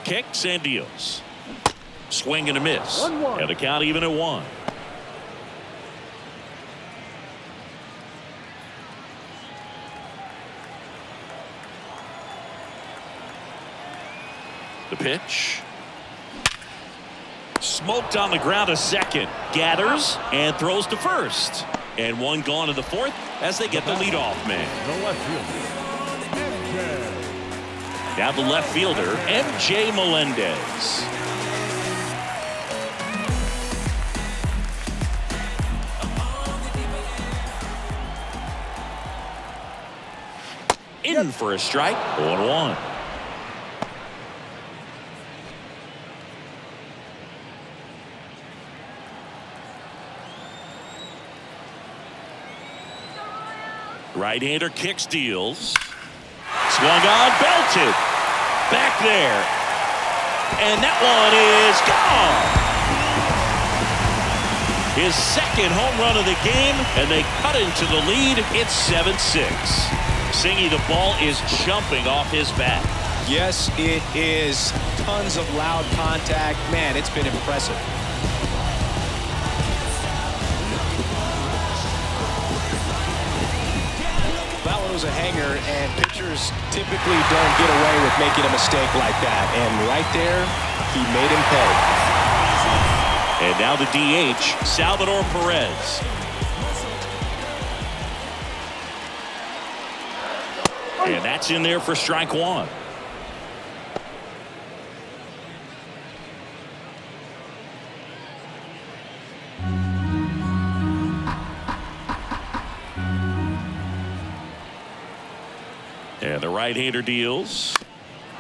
Kicks and deals. Swing and a miss. 1-1. And the count even at 1. The pitch. Smoked on the ground to second. Gathers and throws to first. And one gone in the 4th as they get the leadoff man. The left fielder, MJ. Now the left fielder, MJ Melendez. In for a strike. 0-1. Right-hander kicks, deals. Swung on, belted. Back there. And that one is gone. His second home run of the game, and they cut into the lead. It's 7-6. Singy, the ball is jumping off his bat. Yes, it is. Tons of loud contact. Man, it's been impressive. That one was a hanger, and pitchers typically don't get away with making a mistake like that. And right there, he made him pay. And now the DH, Salvador Perez. And that's in there for strike 1. And the right-hander deals.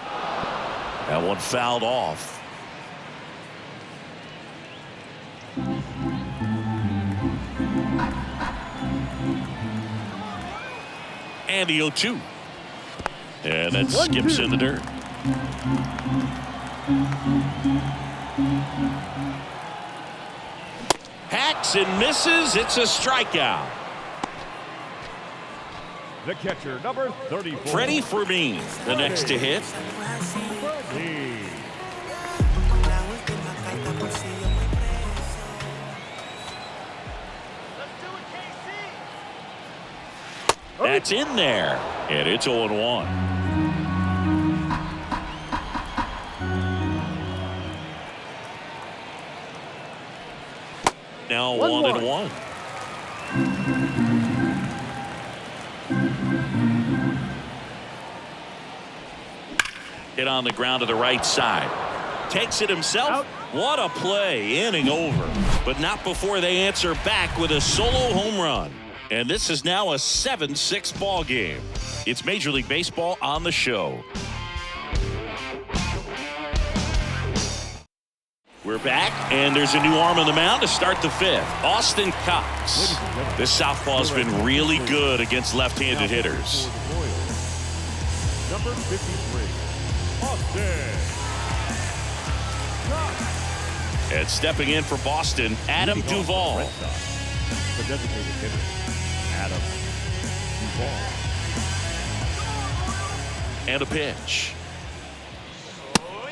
That one fouled off. And the 0-2. And that skips in the dirt. Hacks and misses. It's a strikeout. The catcher, number 34. Freddie Fermin, the next to hit. That's in there. And it's 0-1. Now 1-1. Hit on the ground to the right side. Takes it himself. Out. What a play. Inning over. But not before they answer back with a solo home run. And this is now a 7-6 ball game. It's Major League Baseball on the show. We're back, and there's a new arm on the mound to start the fifth. Austin Cox. This southpaw's been really good against left-handed hitters. Number 53, Austin. And stepping in for Boston, Adam Duvall. The designated hitter, Adam Duvall. And a pitch.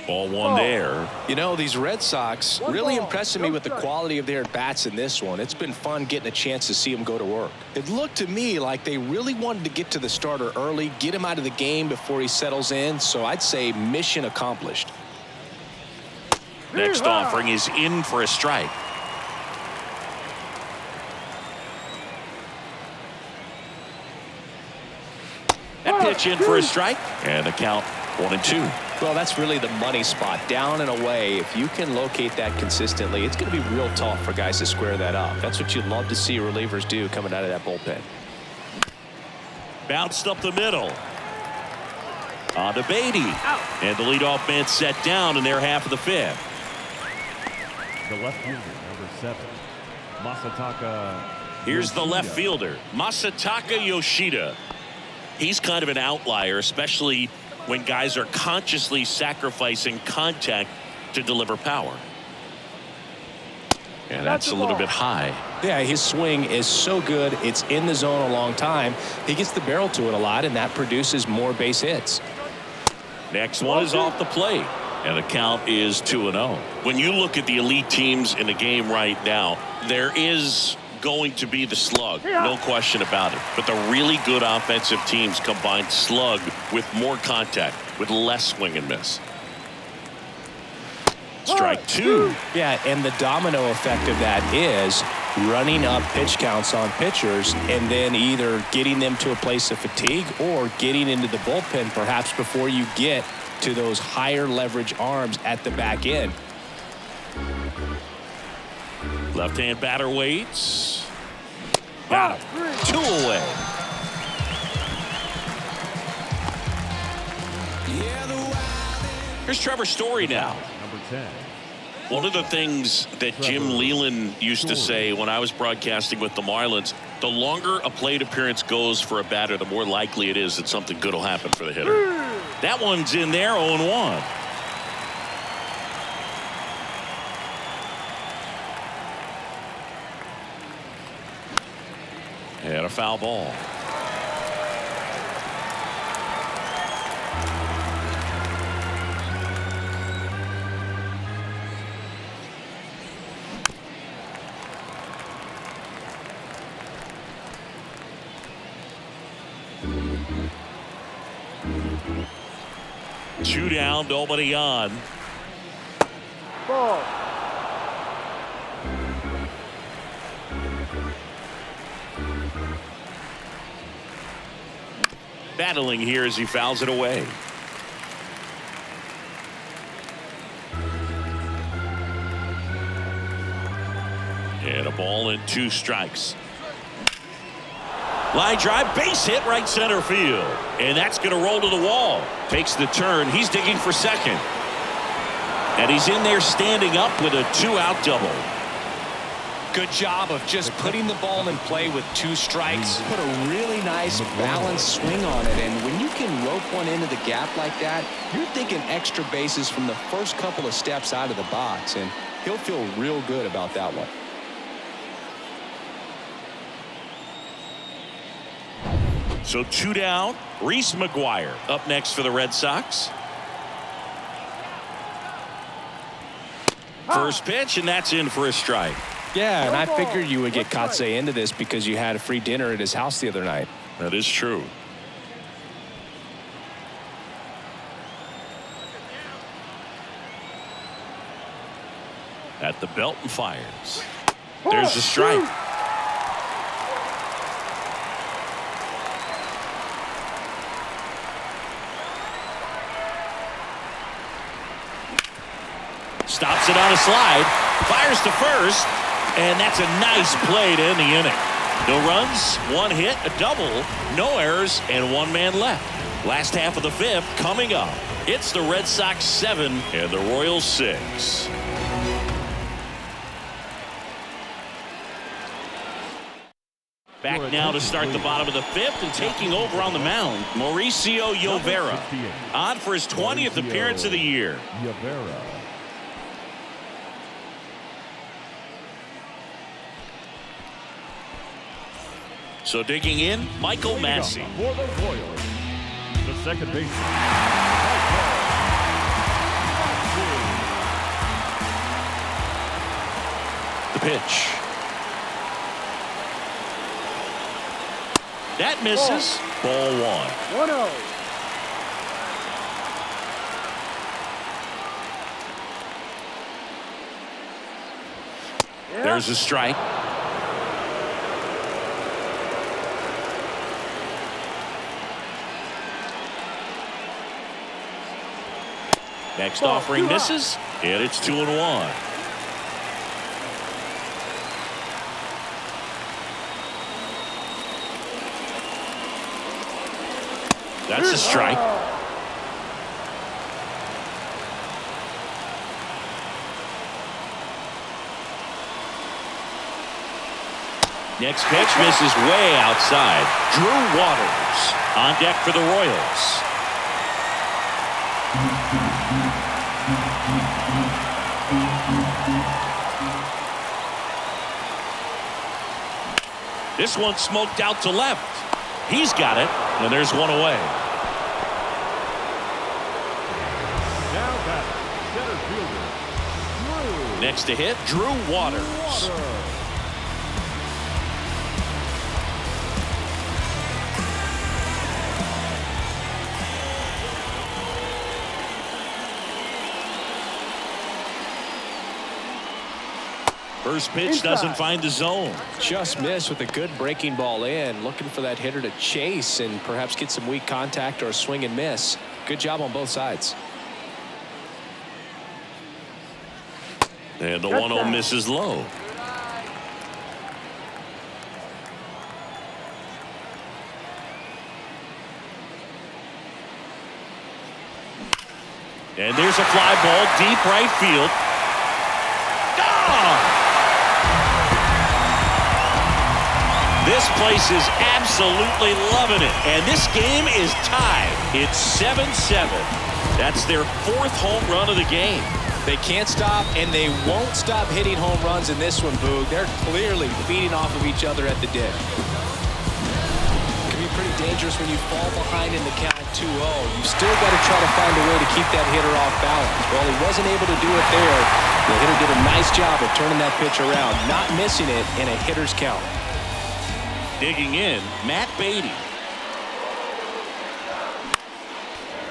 Ball one there. You know, these Red Sox really impressing me with the quality of their at-bats in this one. It's been fun getting a chance to see them go to work. It looked to me like they really wanted to get to the starter early, get him out of the game before he settles in. So I'd say mission accomplished. Next offering is in for a strike. That pitch in for a strike, and the count 1-2. Well, that's really the money spot, down and away. If you can locate that consistently, it's going to be real tough for guys to square that up. That's what you'd love to see relievers do coming out of that bullpen. Bounced up the middle. On to Beatty. And the leadoff man set down in their half of the fifth. The left fielder, number 7, Masataka. Here's the left Yoshida. fielder, Masataka Yoshida. He's kind of an outlier, especially when guys are consciously sacrificing contact to deliver power. And that's a little bit high. Yeah, his swing is so good. It's in the zone a long time. He gets the barrel to it a lot, and that produces more base hits. Next one is off the plate, and the count is 2-0. When you look at the elite teams in the game right now, there is going to be the slug, no question about it. But the really good offensive teams combine slug with more contact, with less swing and miss. Strike 2. Yeah, and the domino effect of that is running up pitch counts on pitchers and then either getting them to a place of fatigue or getting into the bullpen perhaps before you get to those higher leverage arms at the back end. Left-hand batter waits. Got him. 2 away. Here's Trevor Story now. Number 10. One of the things that Jim Leland used to say when I was broadcasting with the Marlins, the longer a plate appearance goes for a batter, the more likely it is that something good will happen for the hitter. That one's in there, 0-1. And a foul ball. Two down, nobody on. Ball. Battling here as he fouls it away. And a ball and 2 strikes. Line drive, base hit, right center field. And that's going to roll to the wall. Takes the turn. He's digging for second. And he's in there standing up with a 2-out double. Good job of just putting the ball in play with 2 strikes. Put a really nice balanced swing on it. And when you can rope one into the gap like that, you're thinking extra bases from the first couple of steps out of the box. And he'll feel real good about that one. So 2 down. Reese McGuire up next for the Red Sox. First pitch, and that's in for a strike. Yeah, and I figured you would get Katse into this because you had a free dinner at his house the other night. That is true. At the belt and fires. There's the strike. Stops it on a slide, fires to first, and that's a nice play to end the inning. No runs, 1 hit, a double, no errors, and 1 man left. Last half of the 5th coming up. It's the Red Sox 7 and the Royals 6. Back now to start the bottom of the fifth and taking over on the mound, Mauricio Llovera, on for his 20th appearance of the year. So digging in, Michael Massey. For the Royals, the second baseman. The pitch. That misses. Ball one. 1-0. There's a strike. Next offering misses, and it's 2-1. That's a strike. Next pitch misses way outside. Drew Waters on deck for the Royals. This one smoked out to left. He's got it, and there's one away. Now batting, center fielder, Drew. Next to hit, Drew Waters. First pitch doesn't find the zone. Just missed with a good breaking ball in. Looking for that hitter to chase and perhaps get some weak contact or a swing and miss. Good job on both sides. And the 1-0 misses low. And there's a fly ball deep right field. Gone! This place is absolutely loving it. And this game is tied. It's 7-7. That's their fourth home run of the game. They can't stop, and they won't stop hitting home runs in this one, Boog. They're clearly feeding off of each other at the dip. It can be pretty dangerous when you fall behind in the count 2-0. You've still got to try to find a way to keep that hitter off balance. Well, he wasn't able to do it there. The hitter did a nice job of turning that pitch around, not missing it in a hitter's count. Digging in, Matt Beatty.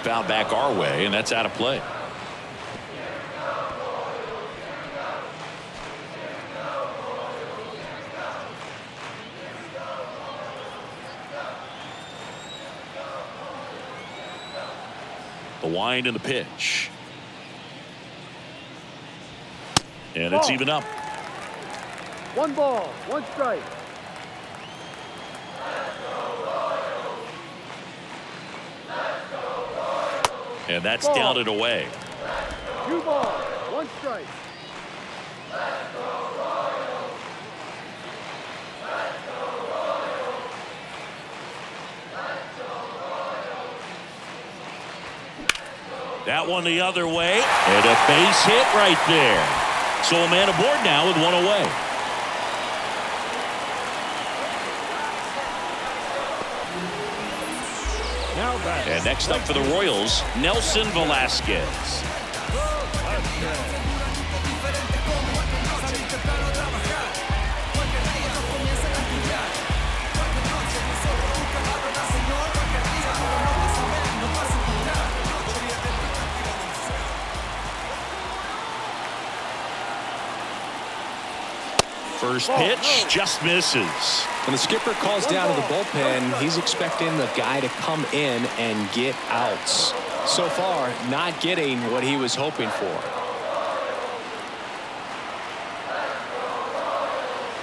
Foul back our way, and that's out of play. The wind and the pitch. And it's even up. 1 ball, 1 strike. And that's down and away. 2 balls, 1 strike. That one the other way, and a base hit right there. So a man aboard now with 1 away. And next up for the Royals, Nelson Velasquez. First pitch just misses. When the skipper calls down to the bullpen, he's expecting the guy to come in and get outs. So far, not getting what he was hoping for.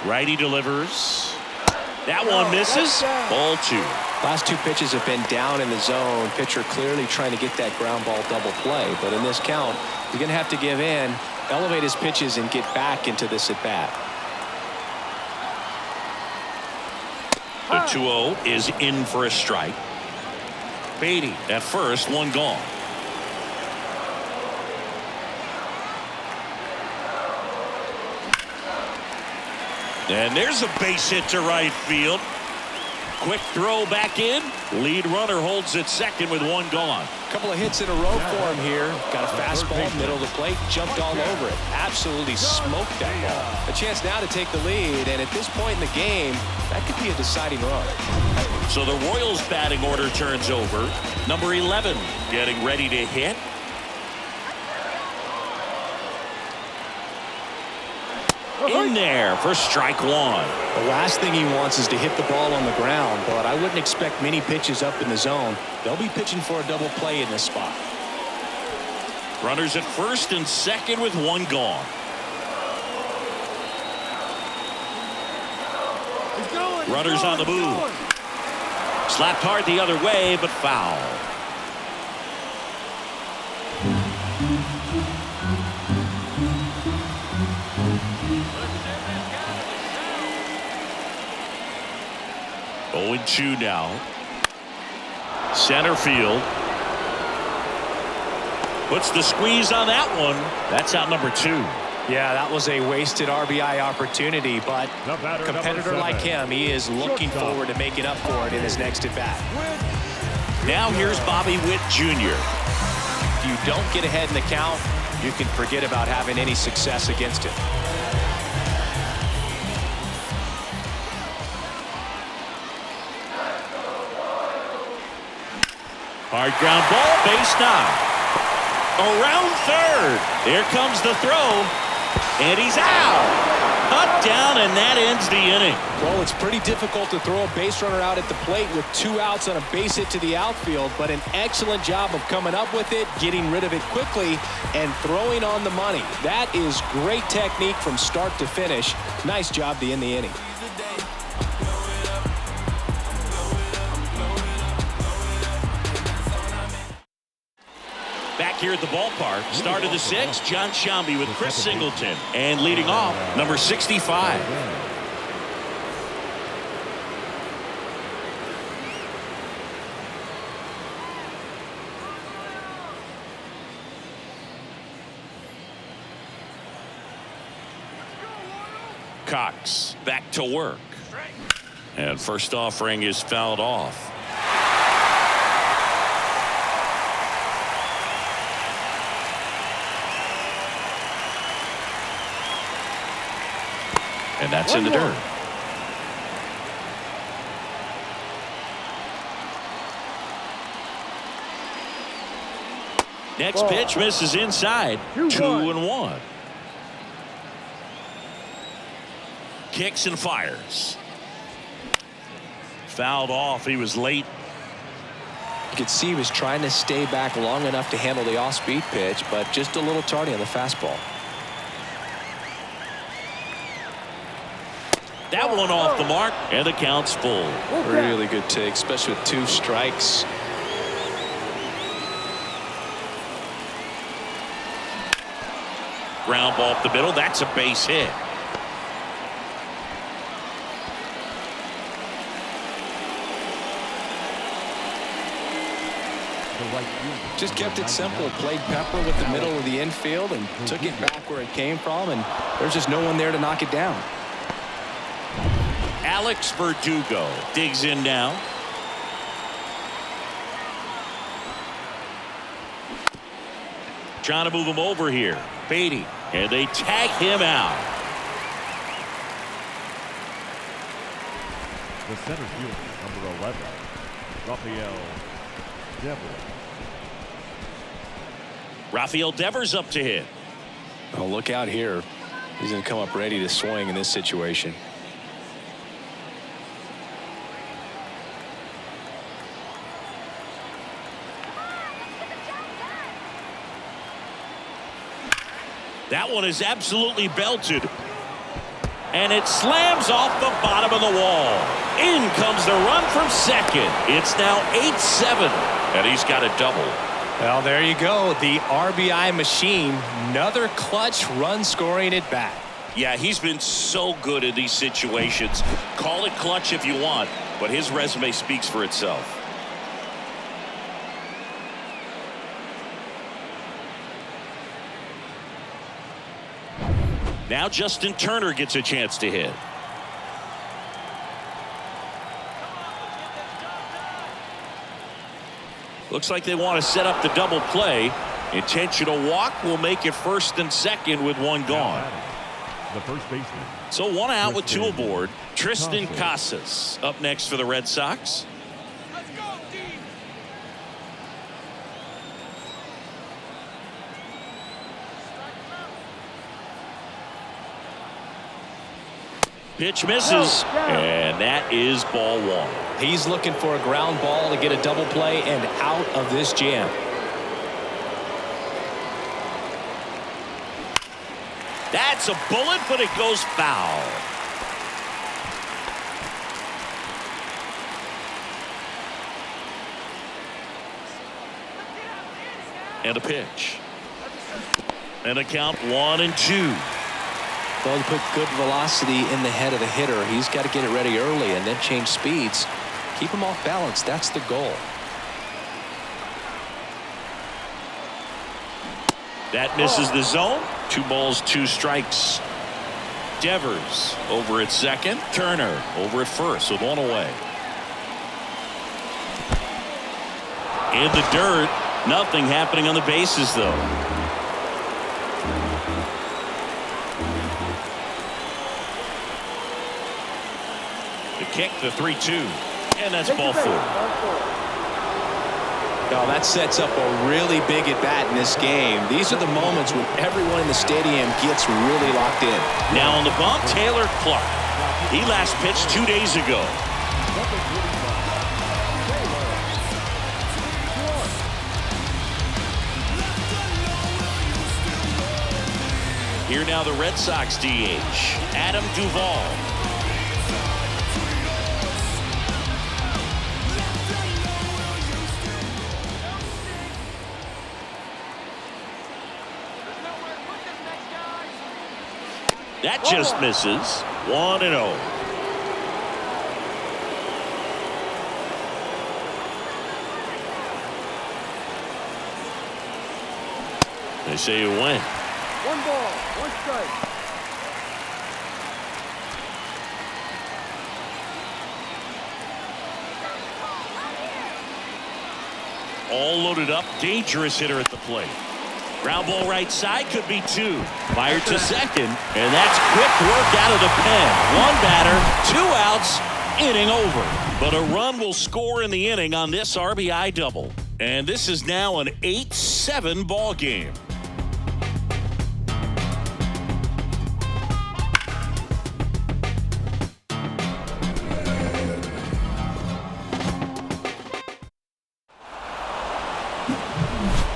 Righty delivers. That one misses. Ball 2. Last 2 pitches have been down in the zone. Pitcher clearly trying to get that ground ball double play. But in this count, he's going to have to give in, elevate his pitches, and get back into this at bat. The 2-0 is in for a strike. Beatty at first, one gone. And there's a base hit to right field. Quick throw back in. Lead runner holds at second with one gone. Couple of hits in a row for him here. Got a fastball, middle of the plate, jumped all over it. Absolutely smoked that ball. A chance now to take the lead, and at this point in the game, that could be a deciding run. So the Royals batting order turns over. Number 11 getting ready to hit. In there for strike one. The last thing he wants is to hit the ball on the ground, but I wouldn't expect many pitches up in the zone. They'll be pitching for a double play in this spot. Runners at first and second with one gone. Runners on the move. Slapped hard the other way, but foul. Oh, 0-2 now. Center field. Puts the squeeze on that one. That's out number 2. Yeah, that was a wasted RBI opportunity, but a competitor like him, he is looking forward to making up for it in his next at-bat. Now here's Bobby Witt Jr. If you don't get ahead in the count, you can forget about having any success against him. Hard ground ball, base knock. Around third. Here comes the throw. And he's out. Cut down, and that ends the inning. Well, it's pretty difficult to throw a base runner out at the plate with 2 outs on a base hit to the outfield, but an excellent job of coming up with it, getting rid of it quickly, and throwing on the money. That is great technique from start to finish. Nice job to end the inning. Back here at the ballpark, start of the 6th, John Shambi with Chris Singleton. And leading off, number 65. Cox back to work. And first offering is fouled off. And that's in the dirt. Next pitch misses inside. 2-1. Kicks and fires. Fouled off. He was late. You could see he was trying to stay back long enough to handle the off-speed pitch, but just a little tardy on the fastball. That one off the mark, and the count's full. Really good take, especially with 2 strikes. Ground ball up the middle. That's a base hit. Just kept it simple. Played pepper with the middle of the infield and took it back where it came from, and there's just no one there to knock it down. Alex Verdugo digs in now. Trying to move him over here. Beatty. And they tag him out. The center fielder, number 11, Rafael Devers up to hit. Oh, look out here. He's going to come up ready to swing in this situation. That one is absolutely belted. And it slams off the bottom of the wall. In comes the run from second. It's now 8-7. And he's got a double. Well, there you go. The RBI machine. Another clutch run scoring at bat. Yeah, he's been so good in these situations. Call it clutch if you want, but his resume speaks for itself. Now Justin Turner gets a chance to hit. Looks like they want to set up the double play. Intentional walk will make it first and second with one gone. The first baseman. So one out with two aboard. Tristan Casas up next for the Red Sox. Let's go, team. Pitch misses, and that is ball one. He's looking for a ground ball to get a double play and out of this jam. That's a bullet, but it goes foul. And a pitch. And a count 1-2. Well, to put good velocity in the head of the hitter, he's got to get it ready early and then change speeds. Keep him off balance. That's the goal. That misses the zone. 2 balls, 2 strikes. Devers over at second. Turner over at first with one away. In the dirt. Nothing happening on the bases, though. The kick, the 3-2. And that's ball 4. Now that sets up a really big at bat in this game. These are the moments when everyone in the stadium gets really locked in. Now on the bump, Taylor Clark. He last pitched 2 days ago. Here now the Red Sox DH, Adam Duvall. That just misses. 1-0. They say you win. 1 ball, 1 strike. All loaded up. Dangerous hitter at the plate. Ground ball right side, could be 2. Fired to second, and that's quick work out of the pen. 1 batter, 2 outs, inning over. But a run will score in the inning on this RBI double. And this is now an 8-7 ball game.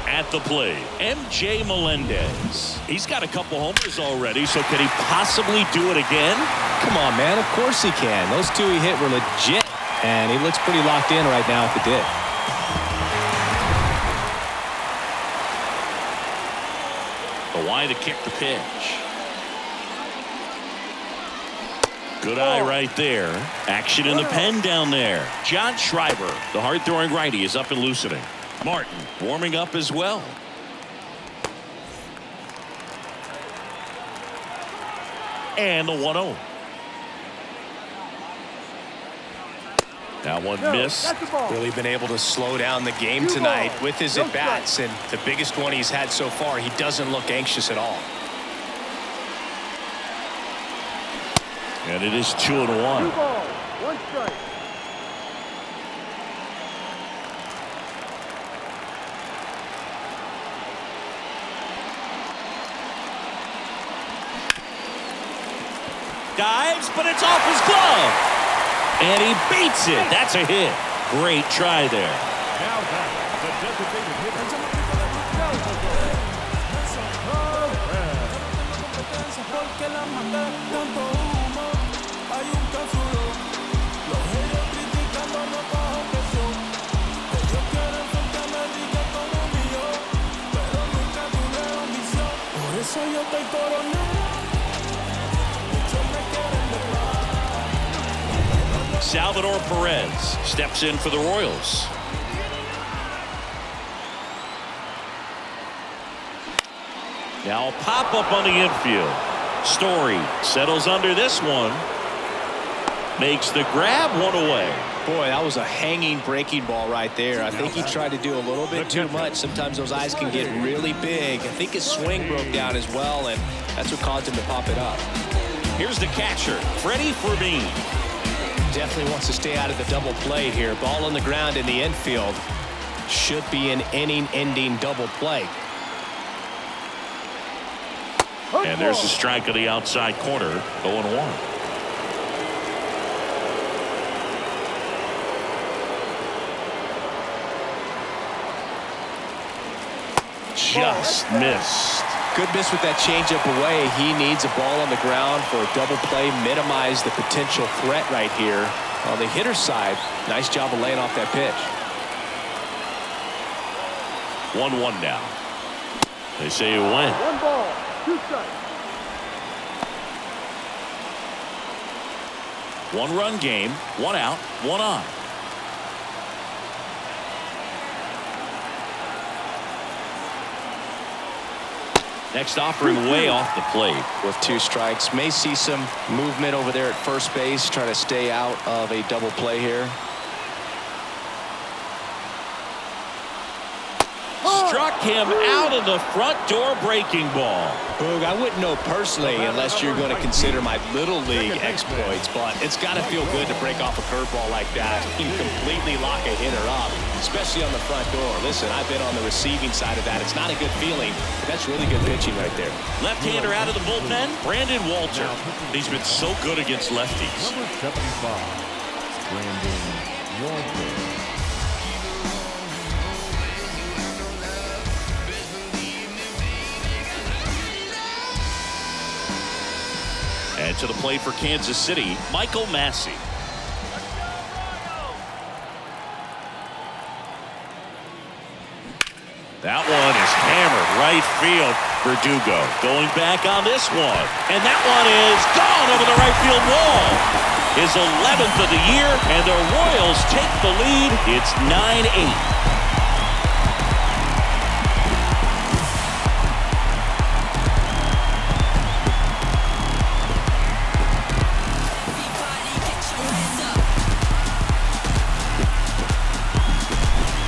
At the plate, MJ Melendez. He's got a couple homers already, so can he possibly do it again? Come on, man. Of course he can. Those 2 he hit were legit, and he looks pretty locked in right now if it did. The wide to kick the pitch. Good eye right there. Action in the pen down there. John Schreiber, the hard-throwing righty, is up and loosening. Martin warming up as well. And the 1-0. That one missed. Really been able to slow down the game tonight with his at-bats, and the biggest one he's had so far, he doesn't look anxious at all. And it is 2-1. 2 balls, 1 strike. Dives, but it's off his glove. And he beats it. That's a hit. Great try there. Now back, the designated hitter. Salvador Perez steps in for the Royals. Now a pop-up on the infield. Story settles under this one. Makes the grab, one away. Boy, that was a hanging breaking ball right there. I think he tried to do a little bit too much. Sometimes those eyes can get really big. I think his swing broke down as well, and that's what caused him to pop it up. Here's the catcher, Freddie Fermin. Definitely wants to stay out of the double play here. Ball on the ground in the infield. Should be an inning-ending double play. And there's a strike on the outside corner, 0-1. Just missed. Good miss with that changeup away. He needs a ball on the ground for a double play. Minimize the potential threat right here. On the hitter's side, nice job of laying off that pitch. 1-1 now. They say you win. 1 ball, 2 strikes. 1-run game, 1 out, 1 on. Next offering way off the plate. With 2 strikes. May see some movement over there at first base. Trying to stay out of a double play here. Struck him out of the front door breaking ball. Boog, I wouldn't know personally unless you're going to consider my little league exploits, but it's got to feel good to break off a curveball like that. You can completely lock a hitter up, especially on the front door. Listen, I've been on the receiving side of that. It's not a good feeling, but that's really good pitching right there. Left-hander out of the bullpen, Brandon Walter. He's been so good against lefties. Number 75, Brandon Walter. And to the plate for Kansas City, Michael Massey. That one is hammered right field. Verdugo going back on this one. And that one is gone over the right field wall. His 11th of the year, and the Royals take the lead. It's 9-8.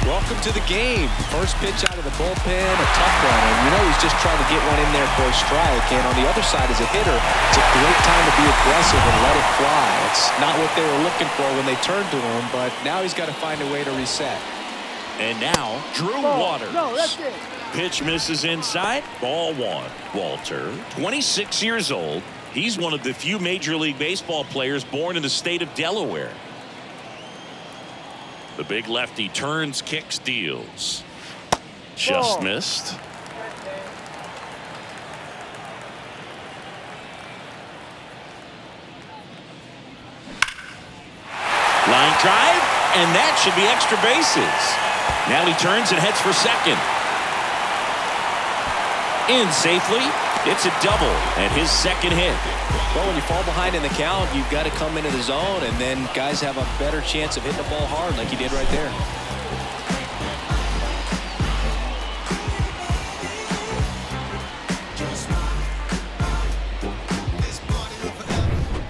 Welcome to the game. First pitch out of the bullpen, a tough one, and you know he's just trying to get one in there for a strike. And on the other side, as a hitter, it's a great time to be aggressive and let it fly. It's not what they were looking for when they turned to him, but now he's got to find a way to reset. And now, Drew Waters. No, that's it. Pitch misses inside, ball 1. Walter, 26 years old. He's one of the few Major League Baseball players born in the state of Delaware. The big lefty turns, kicks, deals. Just missed. Line drive, and that should be extra bases. Now he turns and heads for second. In safely. It's a double and his second hit. Well, when you fall behind in the count, you've got to come into the zone, and then guys have a better chance of hitting the ball hard like he did right there.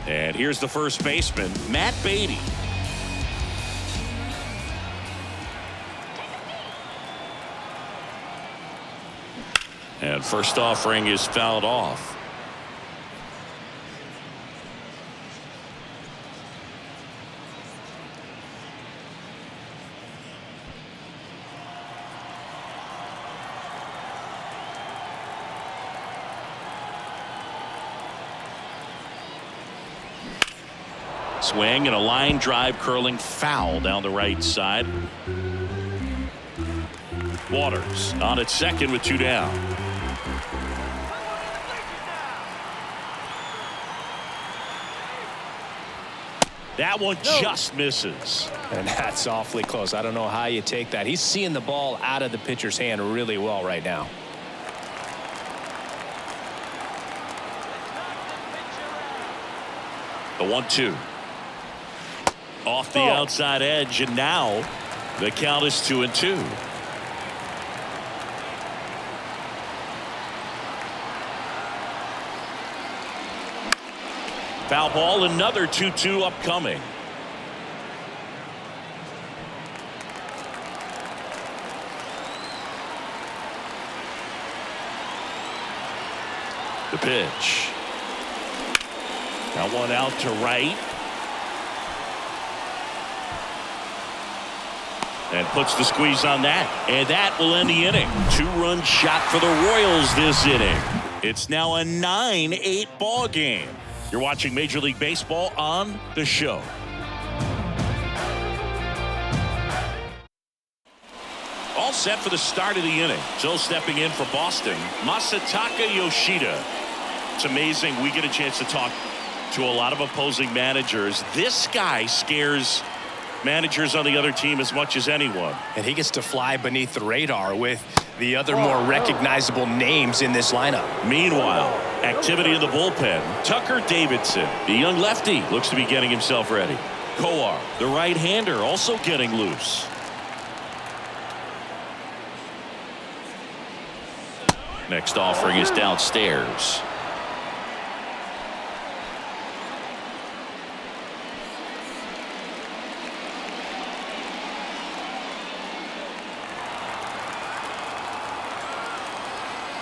And here's the first baseman, Matt Beatty. And first offering is fouled off. Swing and a line drive curling foul down the right side. Waters on at second with 2 down. That one just misses. And that's awfully close. I don't know how you take that. He's seeing the ball out of the pitcher's hand really well right now. The 1-2. Off the outside edge, and now the count is 2-2. Foul ball, another 2-2 upcoming. The pitch. That one out to right. And puts the squeeze on that. And that will end the inning. 2-run shot for the Royals this inning. It's now a 9-8 ball game. You're watching Major League Baseball on the show. All set for the start of the inning. So stepping in for Boston, Masataka Yoshida. It's amazing we get a chance to talk to a lot of opposing managers. This guy scares managers on the other team as much as anyone. And he gets to fly beneath the radar with the other more recognizable names in this lineup. Meanwhile, activity in the bullpen. Tucker Davidson, the young lefty, looks to be getting himself ready. Kowar, the right-hander, also getting loose. Next offering is downstairs.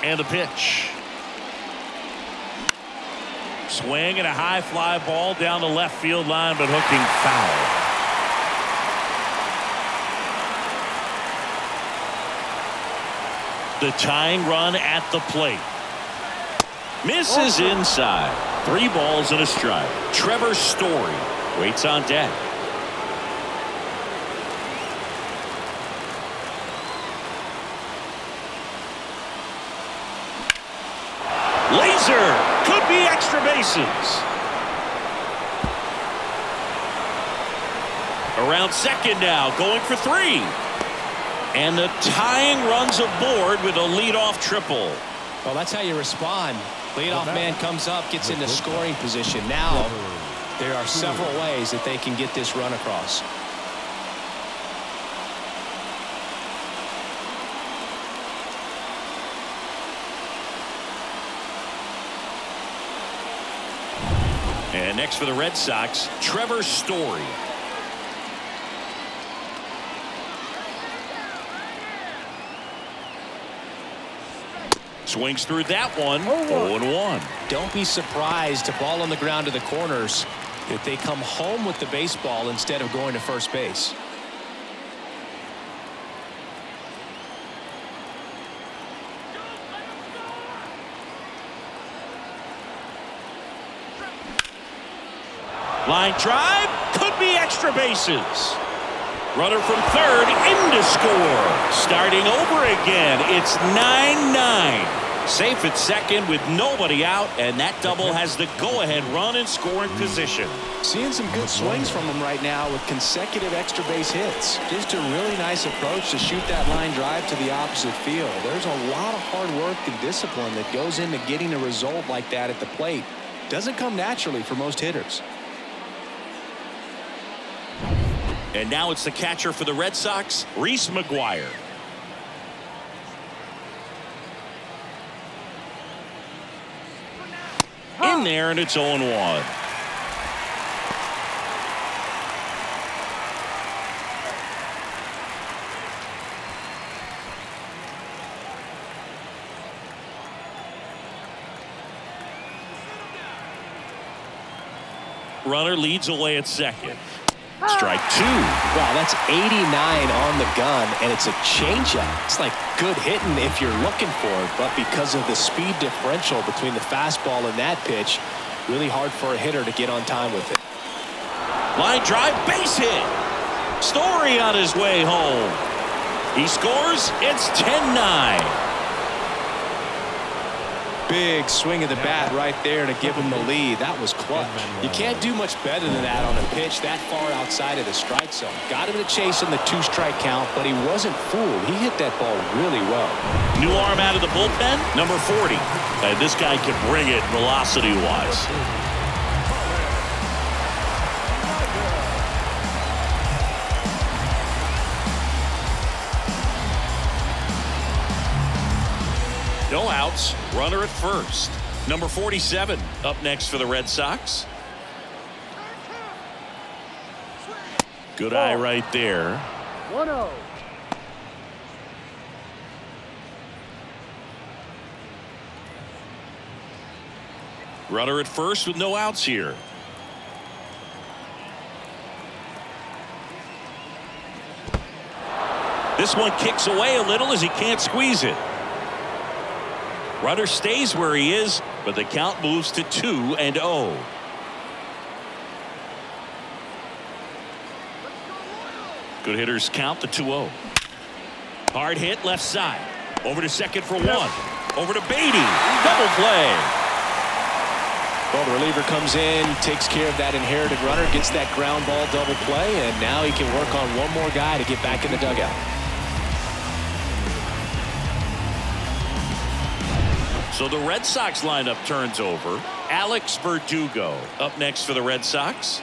And the pitch. Swing and a high fly ball down the left field line, but hooking foul. The tying run at the plate. Misses inside. 3 balls and a strike. Trevor Story waits on deck. Laser could be extra bases. Around second now, going for 3. And the tying runs aboard with a leadoff triple. Well, that's how you respond. Leadoff man comes up, gets into scoring position. Now there are several ways that they can get this run across. And next for the Red Sox, Trevor Story. Swings through that one. 0-1. Don't be surprised, a ball on the ground to the corners, if they come home with the baseball instead of going to first base. Line drive, could be extra bases. Runner from third in to score. Starting over again, it's 9-9. Safe at second with nobody out, and that double has the go-ahead run in scoring position. Seeing some good swings from him right now with consecutive extra base hits. Just a really nice approach to shoot that line drive to the opposite field. There's a lot of hard work and discipline that goes into getting a result like that at the plate. Doesn't come naturally for most hitters. And now it's the catcher for the Red Sox, Reese McGuire. In there, and it's 0-1. Runner leads away at second. Strike 2. Wow, that's 89 on the gun, and it's a changeup. It's like good hitting if you're looking for it, but because of the speed differential between the fastball and that pitch, really hard for a hitter to get on time with it. Line drive, base hit. Story on his way home. He scores. It's 10-9. Big swing of the bat right there to give him the lead. That was clutch. You can't do much better than that on a pitch that far outside of the strike zone. Got him to chase in the 2-strike count, but he wasn't fooled. He hit that ball really well. New arm out of the bullpen, number 40. And this guy can bring it velocity-wise. No outs. Runner at first. Number 47 up next for the Red Sox. Good eye right there. 1-0. Runner at first with no outs here. This one kicks away a little as he can't squeeze it. Runner stays where he is, but the count moves to 2-0. Good hitters count the 2-0. Hard hit left side. Over to second for one. Over to Beatty. Double play. Well, the reliever comes in, takes care of that inherited runner, gets that ground ball double play, and now he can work on one more guy to get back in the dugout. So the Red Sox lineup turns over. Alex Verdugo up next for the Red Sox.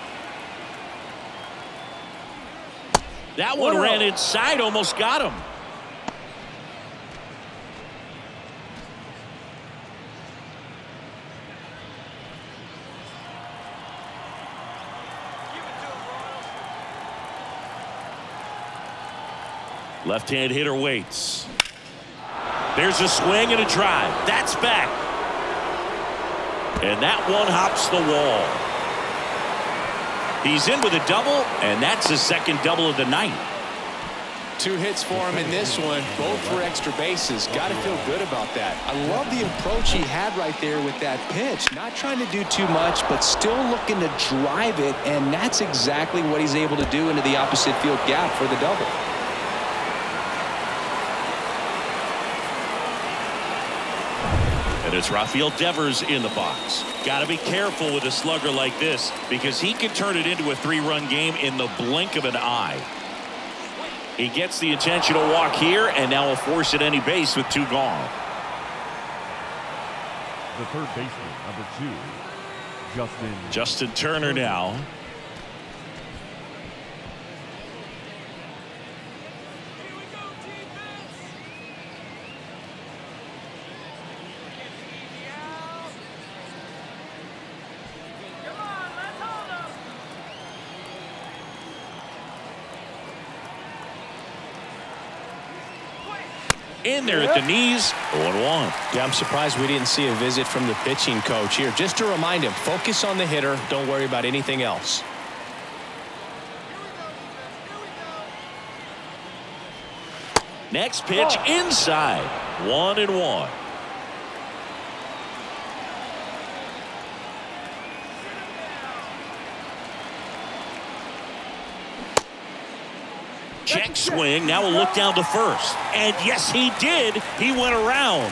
That one ran inside, almost got him. Left-hand hitter waits. There's a swing and a drive. That's back. And that one hops the wall. He's in with a double, and that's his second double of the night. 2 hits for him in this one, both for extra bases. Got to feel good about that. I love the approach he had right there with that pitch. Not trying to do too much, but still looking to drive it, and that's exactly what he's able to do into the opposite field gap for the double. And it's Rafael Devers in the box. Got to be careful with a slugger like this because he can turn it into a 3-run game in the blink of an eye. He gets the intentional walk here and now will force at any base with 2 gone. The third baseman, number 2, Justin Turner now. In there at the knees, 0-1. Yeah, I'm surprised we didn't see a visit from the pitching coach here. Just to remind him, focus on the hitter. Don't worry about anything else. Next pitch inside. 1-1. Check swing. Now we'll look down to first. And yes, he did. He went around.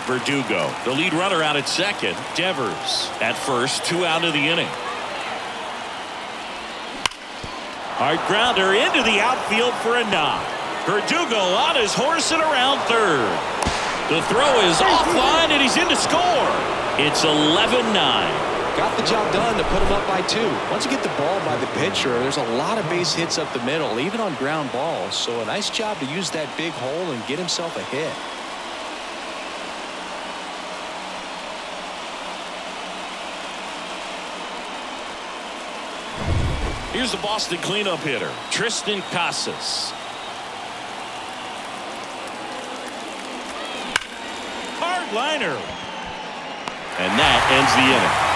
Verdugo, the lead runner out at second. Devers at first. 2 out of the inning. Hard grounder into the outfield for a knock. Verdugo on his horse and around third. The throw is offline and he's in to score. It's 11-9. Got the job done to put him up by 2. Once you get the ball by the pitcher, there's a lot of base hits up the middle, even on ground balls. So a nice job to use that big hole and get himself a hit. Here's the Boston cleanup hitter, Tristan Casas. Hard liner. And that ends the inning.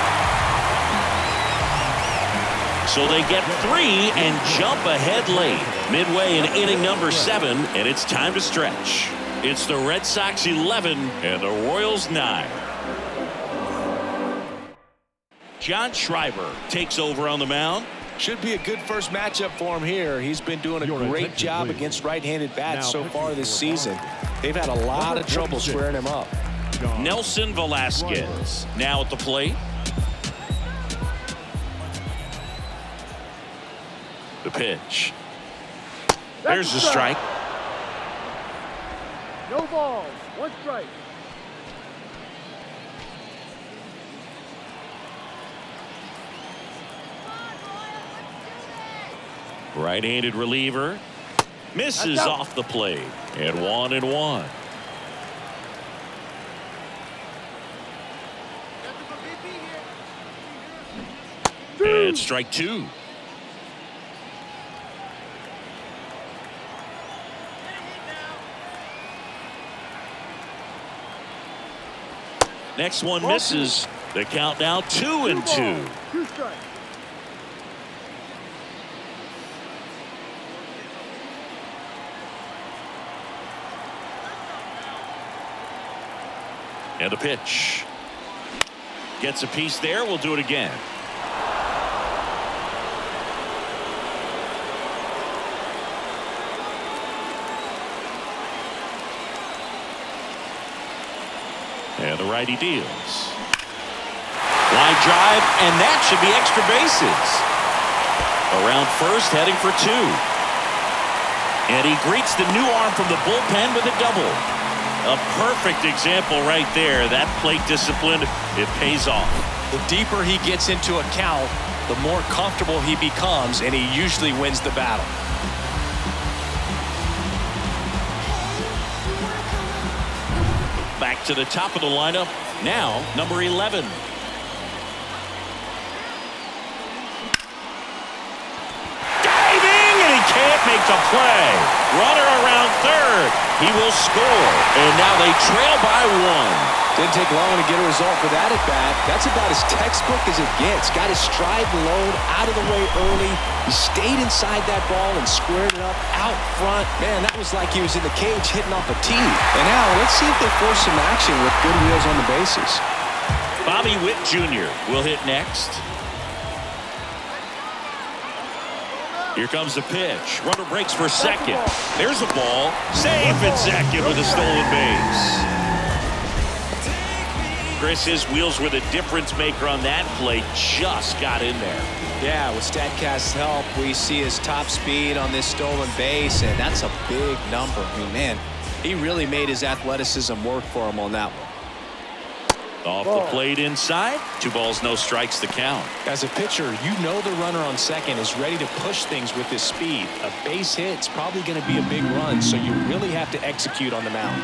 So they get 3 and jump ahead late. Midway in inning number 7, and it's time to stretch. It's the Red Sox 11 and the Royals 9. John Schreiber takes over on the mound. Should be a good first matchup for him here. He's been doing a great job against right-handed bats so far this season. They've had a lot of trouble squaring him up. Nelson Velasquez now at the plate. The pitch. There's the strike. No balls. 1 strike. Right-handed reliever. Misses off the plate. And 1-1. And strike two. Next one misses. The count now 2-2. 2 strikes. And a pitch. Gets a piece there. We'll do it again. And the righty deals. Line drive, and that should be extra bases. Around first, heading for two. And he greets the new arm from the bullpen with a double. A perfect example right there. That plate discipline, it pays off. The deeper he gets into a count, the more comfortable he becomes, and he usually wins the battle. Back to the top of the lineup. Now, number 11. Diving, and he can't make the play. Runner around third. He will score. And now they trail by one. Didn't take long to get a result for that at bat. That's about as textbook as it gets. Got his stride low, out of the way early. He stayed inside that ball and squared it up out front. Man, that was like he was in the cage hitting off a tee. And now let's see if they force some action with good wheels on the bases. Bobby Witt Jr. will hit next. Here comes the pitch. Runner breaks for second. There's a ball. Safe at second with a stolen base. Chris, his wheels were the difference maker on that play. Just got in there. Yeah, with StatCast's help, we see his top speed on this stolen base, and that's a big number. I mean, man, he really made his athleticism work for him on that one. Off the plate inside. 2 balls, no strikes to count. As a pitcher, you know the runner on second is ready to push things with his speed. A base hit's probably going to be a big run, so you really have to execute on the mound.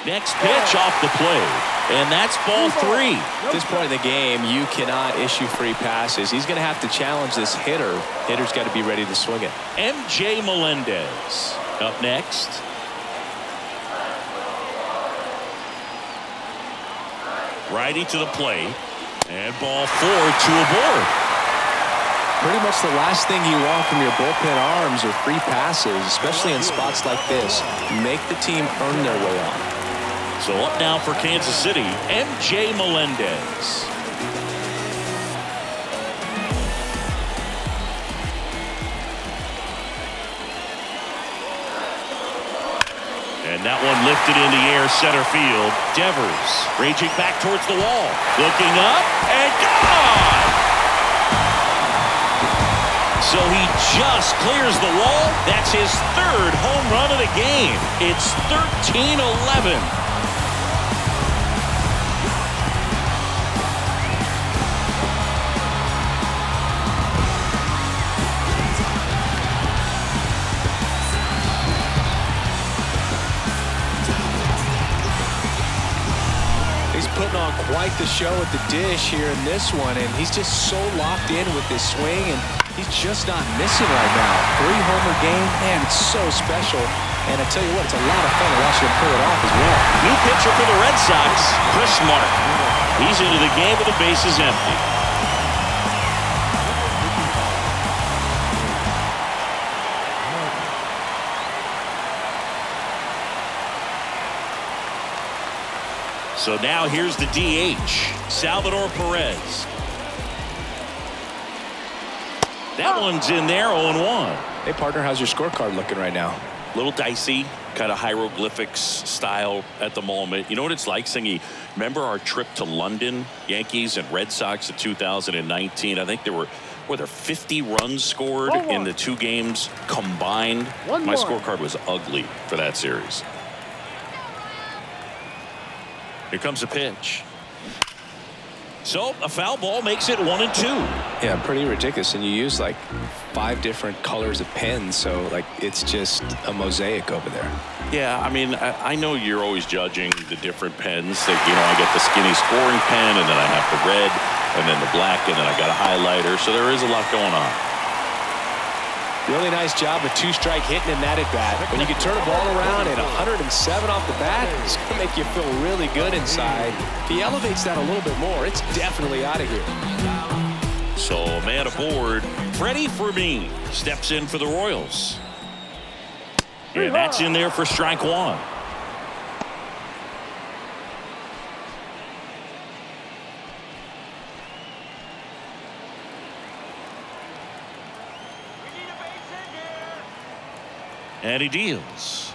Next pitch off the plate, and that's ball 3. At this point in the game, you cannot issue free passes. He's going to have to challenge this hitter. Hitter's got to be ready to swing it. MJ Melendez up next. Righty to the plate, and ball 4, 2 aboard. Pretty much the last thing you want from your bullpen arms are free passes, especially in spots like this. Make the team earn their way on. So up now for Kansas City, MJ Melendez. And that one lifted in the air, center field. Devers raging back towards the wall. Looking up, and gone! So he just clears the wall. That's his 3rd home run of the game. It's 13-11. Putting on quite the show at the dish here in this one, and he's just so locked in with this swing, and he's just not missing right now. 3-homer game, man, it's so special. And I tell you what, it's a lot of fun watching him pull it off as well. New pitcher for the Red Sox, Chris Marsh. He's into the game with the bases empty. So now here's the DH, Salvador Perez. That one's in there, 0-1. Hey, partner, how's your scorecard looking right now? Little dicey, kind of hieroglyphics style at the moment. You know what it's like, Singy? Remember our trip to London, Yankees and Red Sox in 2019? I think were there 50 runs scored in the 2 games combined? My scorecard was ugly for that series. Here comes a pitch. So a foul ball makes it 1-2. Yeah, pretty ridiculous. And you use like 5 different colors of pens, so like it's just a mosaic over there. Yeah, I mean, I know you're always judging the different pens. That, I get the skinny scoring pen, and then I have the red. and then the black, and then I got a highlighter, so there is a lot going on. Really nice job of two-strike hitting in that at-bat. When you can turn a ball around at 107 off the bat, it's going to make you feel really good inside. If he elevates that a little bit more, it's definitely out of here. So a man aboard. Freddie Fermin steps in for the Royals. And that's in there for strike one. And he deals.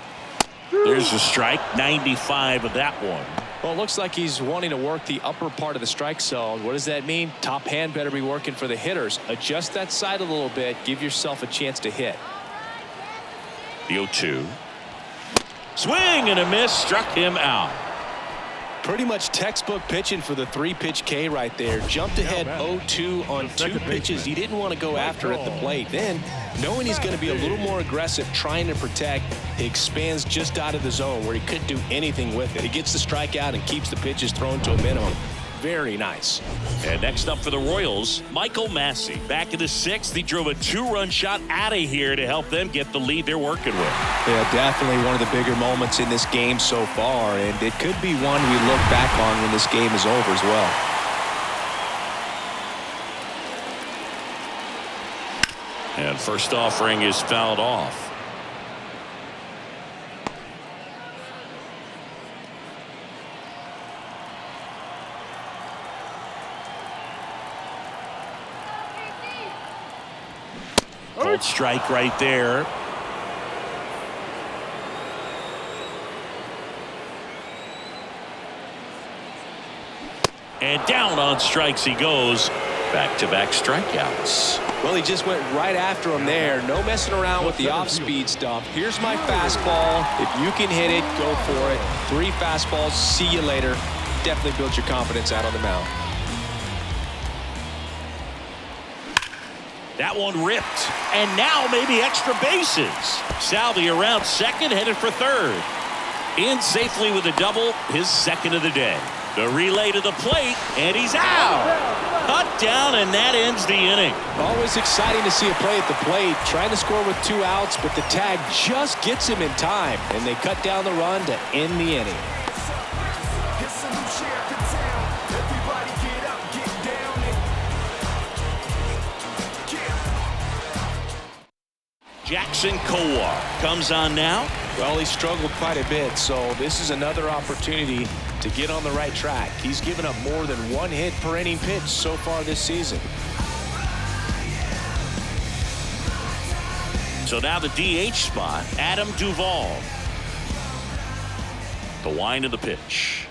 There's a strike, 95 of that one. Well, it looks like he's wanting to work the upper part of the strike zone. What does that mean? Top hand better be working for the hitters. Adjust that side a little bit. Give yourself a chance to hit. The 0-2. Swing and a miss, struck him out. Pretty much textbook pitching for the 3-pitch K right there. Jumped ahead 0-2 on 2 pitches he didn't want to go after at the plate. Then, knowing he's going to be a little more aggressive trying to protect, he expands just out of the zone where he couldn't do anything with it. He gets the strikeout and keeps the pitches thrown to a minimum. Very nice. And next up for the Royals, Michael Massey. Back in the 6th, he drove a 2-run shot out of here to help them get the lead they're working with. Yeah, definitely one of the bigger moments in this game so far, and it could be one we look back on when this game is over as well. And first offering is fouled off. Called strike right there. And down on strikes he goes. Back-to-back strikeouts. Well, he just went right after him there. No messing around with the off-speed stuff. Here's my fastball. If you can hit it, go for it. 3 fastballs. See you later. Definitely build your confidence out on the mound. That one ripped. And now maybe extra bases. Salvi around second, headed for third. In safely with a double, his second of the day. The relay to the plate, and he's out. Cut down, and that ends the inning. Always exciting to see a play at the plate. Trying to score with 2 outs, but the tag just gets him in time, and they cut down the run to end the inning. Jackson Kowar comes on now. Well, he struggled quite a bit, so this is another opportunity to get on the right track. He's given up more than 1 hit per inning pitch so far this season. So now the DH spot, Adam Duvall. The wind of the pitch.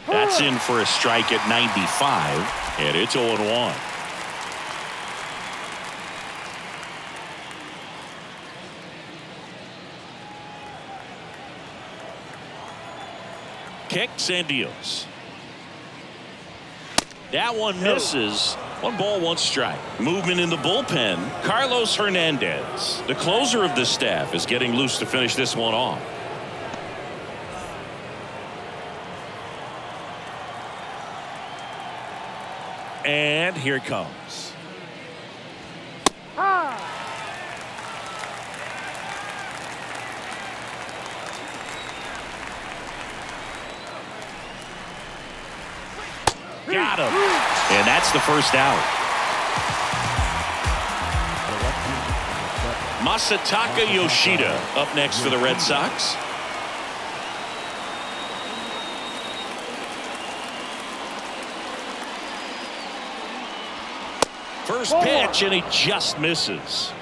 That's in for a strike at 95, and it's 0-1. Kicks and deals. That one misses. 1 ball, 1 strike. Movement in the bullpen. Carlos Hernandez, the closer of the staff, is getting loose to finish this one off. And here it comes. Got him. And that's the first out. Masataka Yoshida up next for the Red Sox. First pitch, and he just misses.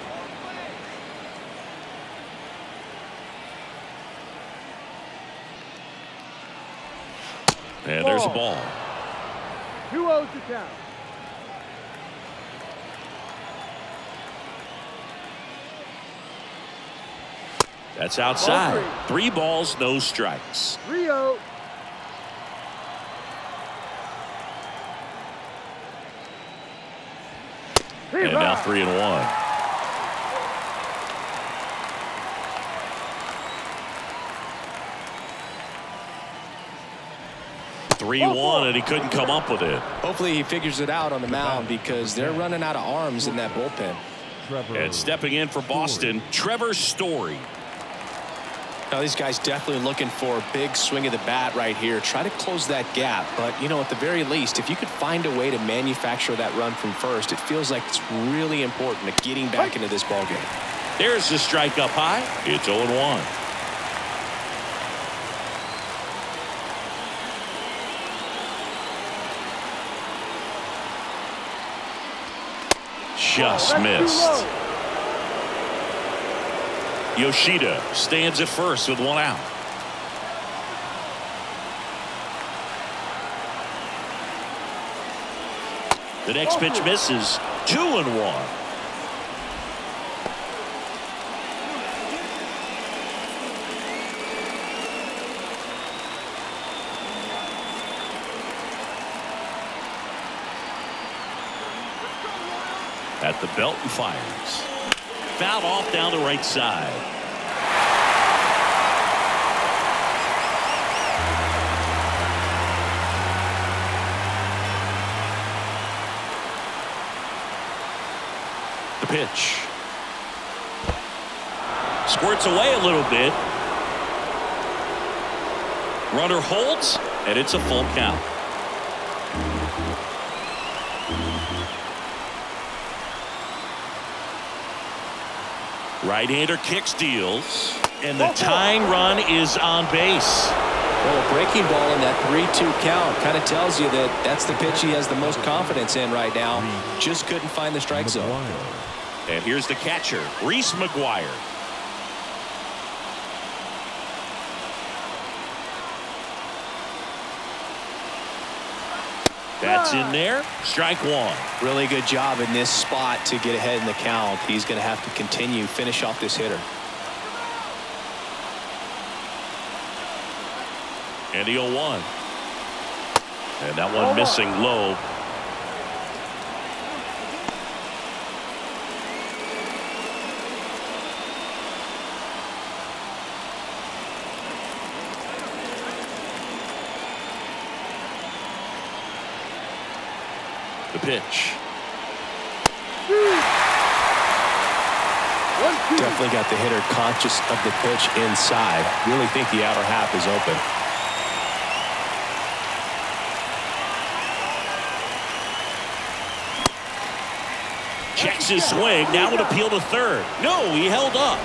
And there's a ball. 2-0 to count. That's outside. 3 balls, no strikes. 3-0. And now 3-1. 3-1, and he couldn't come up with it. Hopefully he figures it out on the mound because they're running out of arms in that bullpen. And stepping in for Boston, Trevor Story. Now these guys definitely looking for a big swing of the bat right here. Try to close that gap. But, you know, at the very least, if you could find a way to manufacture that run from first, it feels like it's really important to getting back into this ballgame. There's the strike up high. It's 0-1. Just missed. Yoshida stands at first with 1 out. The next pitch misses. 2-1. At the belt and fires. Fouled off down the right side. The pitch. Squirts away a little bit. Runner holds, and it's a full count. Right-hander kicks, deals, and the tying run is on base. Well, a breaking ball in that 3-2 count kind of tells you that that's the pitch he has the most confidence in right now. Just couldn't find the strike zone. And here's the catcher, Reese McGuire. That's in there. Strike 1. Really good job in this spot to get ahead in the count. He's going to have to continue, finish off this hitter. And the 0-1. And that one missing low. The pitch. Definitely got the hitter conscious of the pitch inside. Really think the outer half is open. Checks his swing. Now would appeal to third. No, he held up.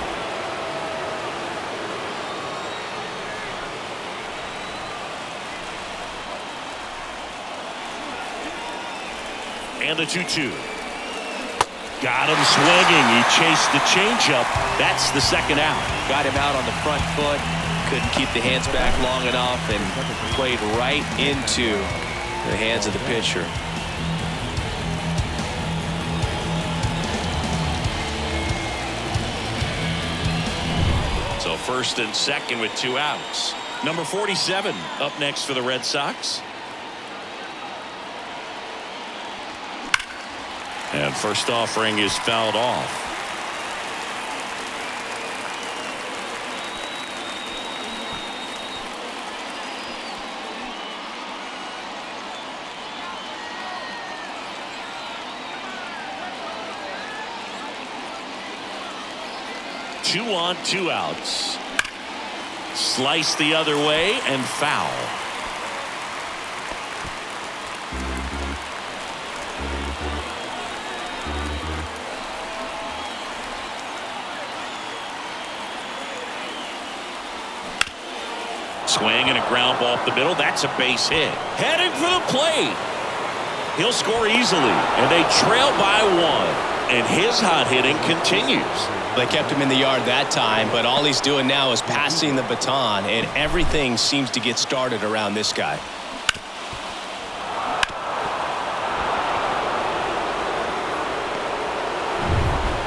And the 2-2. Got him swinging. He chased the changeup. That's the second out. Got him out on the front foot. Couldn't keep the hands back long enough and played right into the hands of the pitcher. So first and second with 2 outs. Number 47 up next for the Red Sox. And first offering is fouled off. Two on, 2 outs. Slice the other way and foul. Swing and a ground ball up the middle. That's a base hit. Heading for the plate. He'll score easily, and they trail by 1. And his hot hitting continues. They kept him in the yard that time, but all he's doing now is passing the baton, and everything seems to get started around this guy.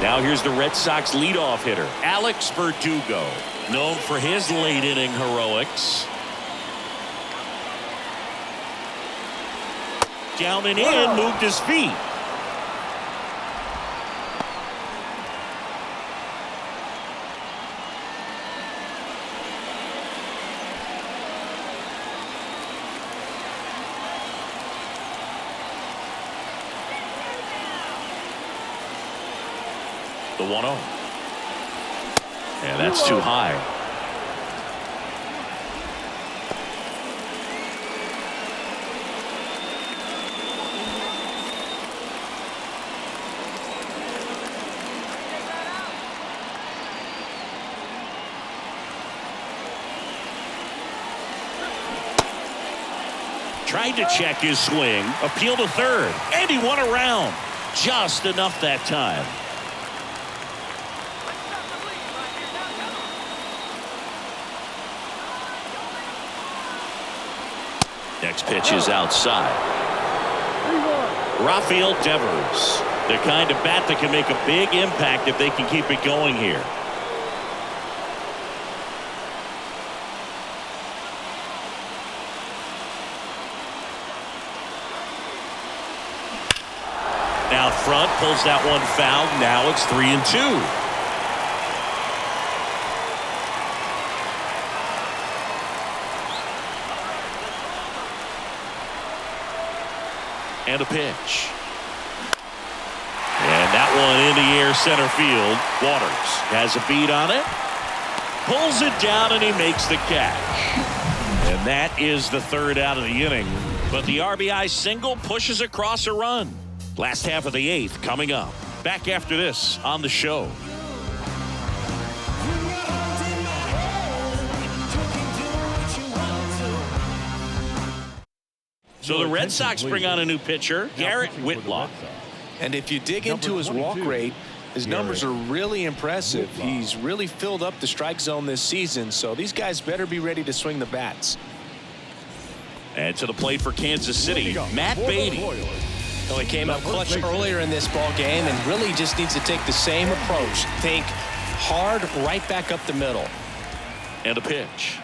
Now here's the Red Sox leadoff hitter, Alec Verdugo, known for his late inning heroics. Down and in, moved his feet. The 1-0. And that's too high. Tried to check his swing, appeal to third, and he won around. Just enough that time. Next pitch is outside. Rafael Devers, the kind of bat that can make a big impact if they can keep it going here. Out front, pulls that one foul. Now it's 3-2. And a pitch. And that one in the air center field. Waters has a beat on it. Pulls it down and he makes the catch. And that is the third out of the inning. But the RBI single pushes across a run. Last half of the eighth coming up. Back after this on the show. So the Red Sox bring on a new pitcher, Garrett Whitlock. And if you dig into his walk rate, his numbers are really impressive. He's really filled up the strike zone this season, so these guys better be ready to swing the bats. And to the plate for Kansas City, Matt Beatty. Well, he came up clutch earlier in this ball game and really just needs to take the same approach. Think hard right back up the middle. And a pitch.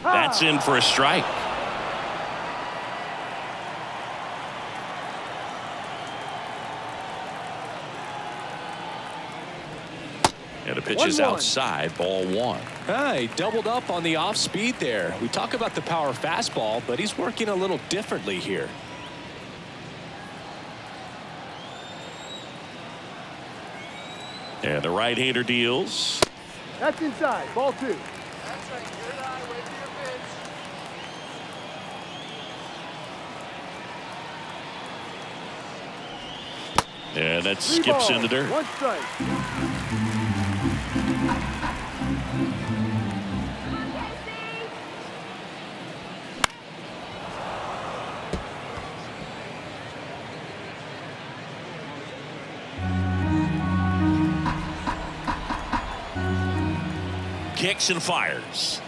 That's in for a strike. And the pitch is outside, ball one. He doubled up on the off speed there. We talk about the power fastball, but he's working a little differently here. And the right-hander deals. That's inside. Ball two. That's right. Good eye. Wait for your pitch. And that skips in the dirt. One strike. Kicks and fires.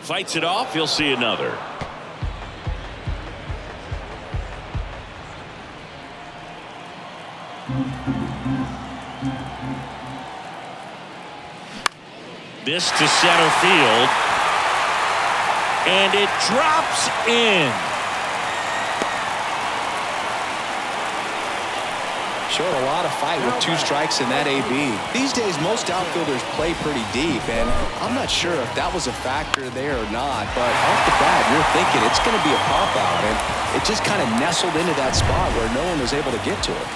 Fights it off. He'll see another. This to center field. And it drops in. Showed a lot of fight with two strikes in that AB. These days, most outfielders play pretty deep, and I'm not sure if that was a factor there or not, but off the bat, you're thinking it's going to be a pop-out, and it just kind of nestled into that spot where no one was able to get to it.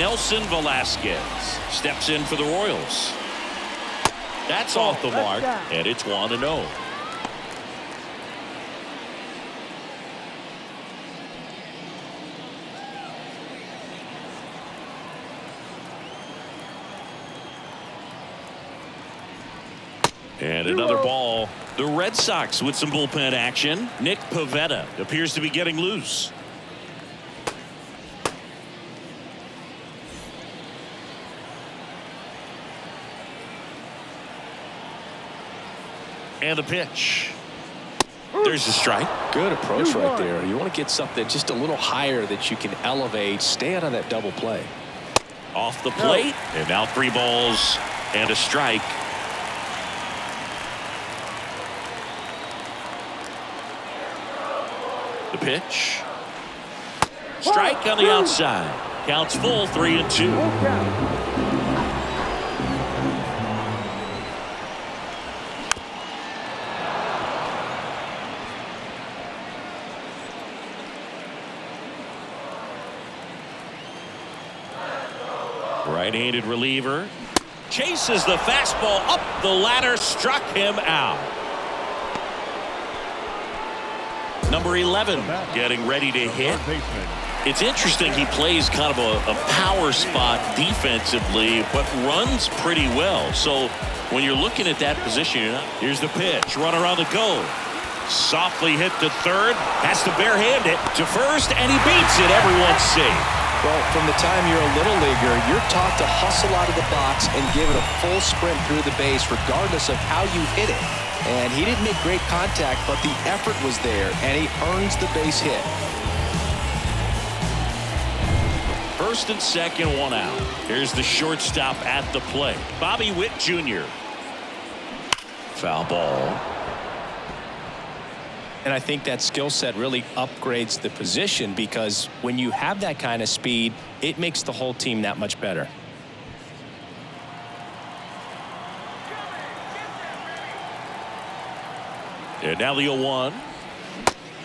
Nelson Velasquez steps in for the Royals. That's off the mark, and it's 1-0. And another ball. The Red Sox with some bullpen action. Nick Pivetta appears to be getting loose. And a pitch. There's a strike. Good approach right there. You want to get something just a little higher that you can elevate. Stay out of that double play. Off the plate. And now 3 balls and a strike. The pitch. Strike on the outside. Counts full, 3-2. Right-handed reliever. Chases the fastball up the ladder, struck him out. Number 11 getting ready to hit. It's interesting, he plays kind of a power spot defensively, but runs pretty well. So when you're looking at that position, here's the pitch. Run around the goal. Softly hit to third. Has to barehand it to first, and he beats it. Everyone's safe. Well, from the time you're a little leaguer, you're taught to hustle out of the box and give it a full sprint through the base regardless of how you hit it. And he didn't make great contact, but the effort was there, and he earns the base hit. First and second, one out. Here's the shortstop at the plate. Bobby Witt Jr. Foul ball. And I think that skill set really upgrades the position because when you have that kind of speed, it makes the whole team that much better. And now the 0-1.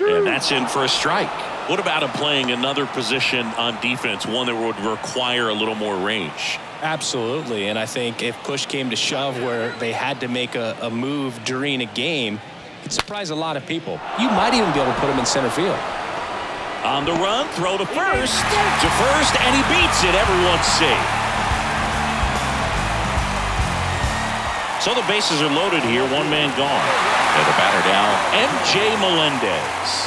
And that's in for a strike. What about him playing another position on defense, one that would require a little more range? Absolutely. And I think if push came to shove where they had to make a move during a game, it'd surprise a lot of people. You might even be able to put him in center field. On the run, throw to first, and he beats it. Everyone's safe. So the bases are loaded here, one man gone. And the batter now, MJ Melendez.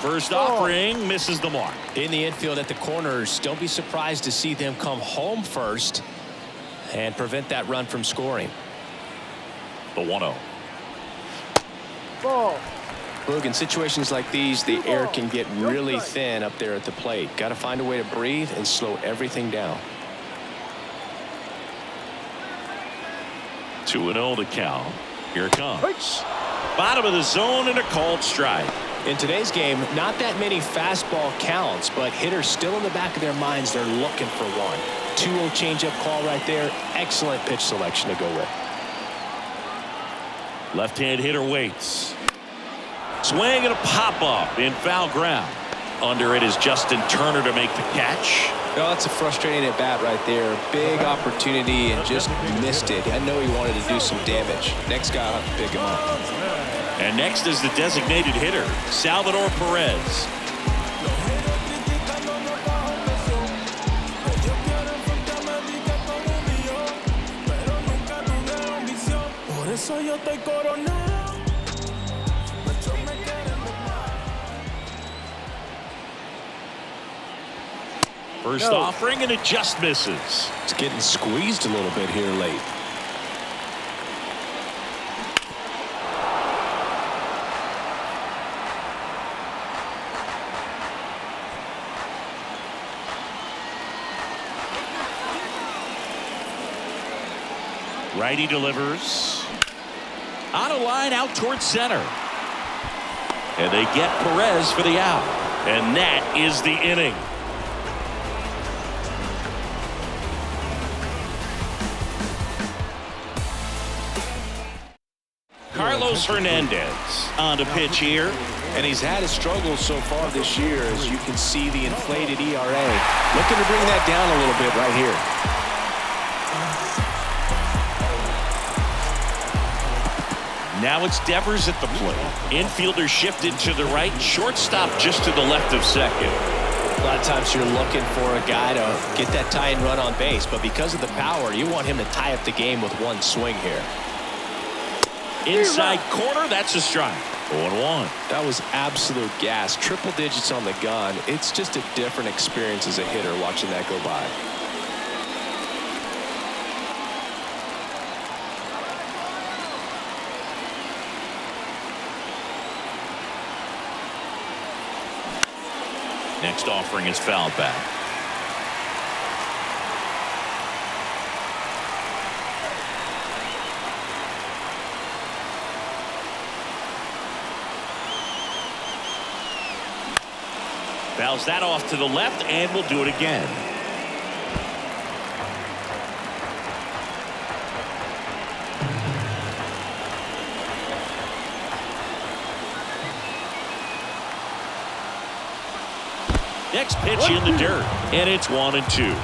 First offering misses the mark. In the infield at the corners, don't be surprised to see them come home first and prevent that run from scoring. The 1-0. Ball. Look, in situations like these, the air can get really thin up there at the plate. Got to find a way to breathe and slow everything down. 2-0 to count. Here it comes. Bottom of the zone and a called strike. In today's game, not that many fastball counts, but hitters still in the back of their minds, they're looking for one. 2-0 changeup call right there. Excellent pitch selection to go with. Left-hand hitter waits. Swing and a pop-up in foul ground. Under it is Justin Turner to make the catch. No, that's a frustrating at bat right there. Big opportunity and just missed it. I know he wanted to do some damage. Next guy will have to pick him up. And next is the designated hitter, Salvador Perez. First offering, and it just misses. It's getting squeezed a little bit here late. Righty delivers. On a line out towards center. And they get Perez for the out. And that is the inning. Carlos Hernandez on to pitch here. And he's had his struggles so far this year, as you can see the inflated ERA. Looking to bring that down a little bit right here. Now it's Devers at the plate. Infielder shifted to the right. Shortstop just to the left of second. A lot of times you're looking for a guy to get that tying run on base, but because of the power, you want him to tie up the game with one swing here. Inside corner, that's a strike. 0-1. That was absolute gas. Triple digits on the gun. It's just a different experience as a hitter watching that go by. Next offering is fouled back. Fouls that off to the left, and will do it again. Next pitch in the dirt, and it's 1-2.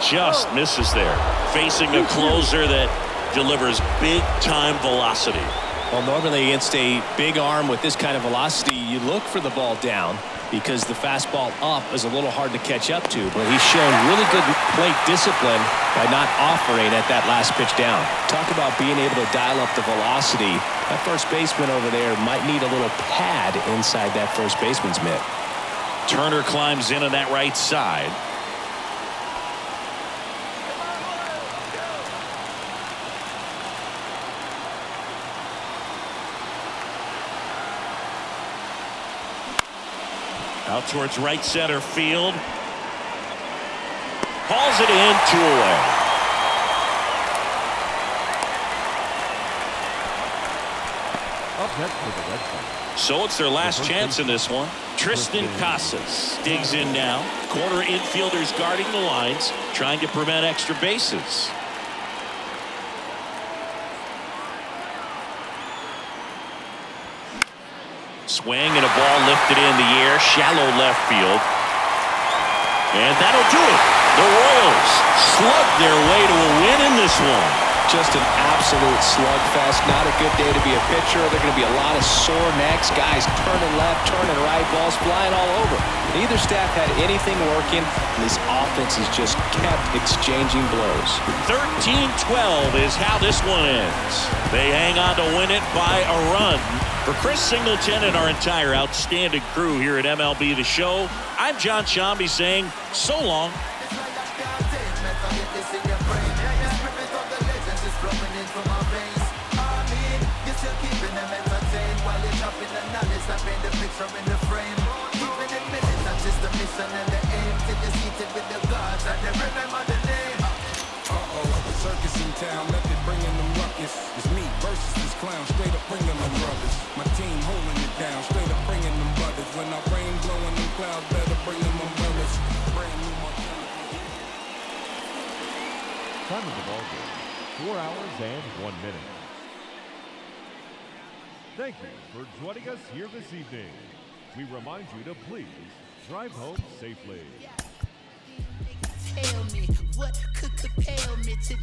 Just misses there. Facing a closer that delivers big-time velocity. Well, normally against a big arm with this kind of velocity, you look for the ball down because the fastball up is a little hard to catch up to. But he's shown really good plate discipline by not offering at that last pitch down. Talk about being able to dial up the velocity. That first baseman over there might need a little pad inside that first baseman's mitt. Turner climbs in on that right side. Out towards right center field. Hauls it in, 2 away. Up next for the Red Sox. So it's their last chance in this one. Tristan Casas digs in now. Corner infielders guarding the lines, trying to prevent extra bases. Swing and a ball lifted in the air, shallow left field. And that'll do it. The Royals slug their way to a win in this one. Just an absolute slugfest. Not a good day to be a pitcher. There are going to be a lot of sore necks. Guys turning left, turning right, balls flying all over. Neither staff had anything working. This offense has just kept exchanging blows. 13-12 is how this one ends. They hang on to win it by a run. For Chris Singleton and our entire outstanding crew here at MLB The Show, I'm John Shambi saying so long. Circus in town, method bringing them ruckus. It's me versus this clown, straight up bringing them brothers. My team holding it down, straight up bringing them brothers. When I rain blowing them clouds, better bring them umbrellas. Brand new Montana. Time of the ball game, 4 hours and 1 minute. Thank you for joining us here this evening. We remind you to please drive home safely. Tell me what could compel me to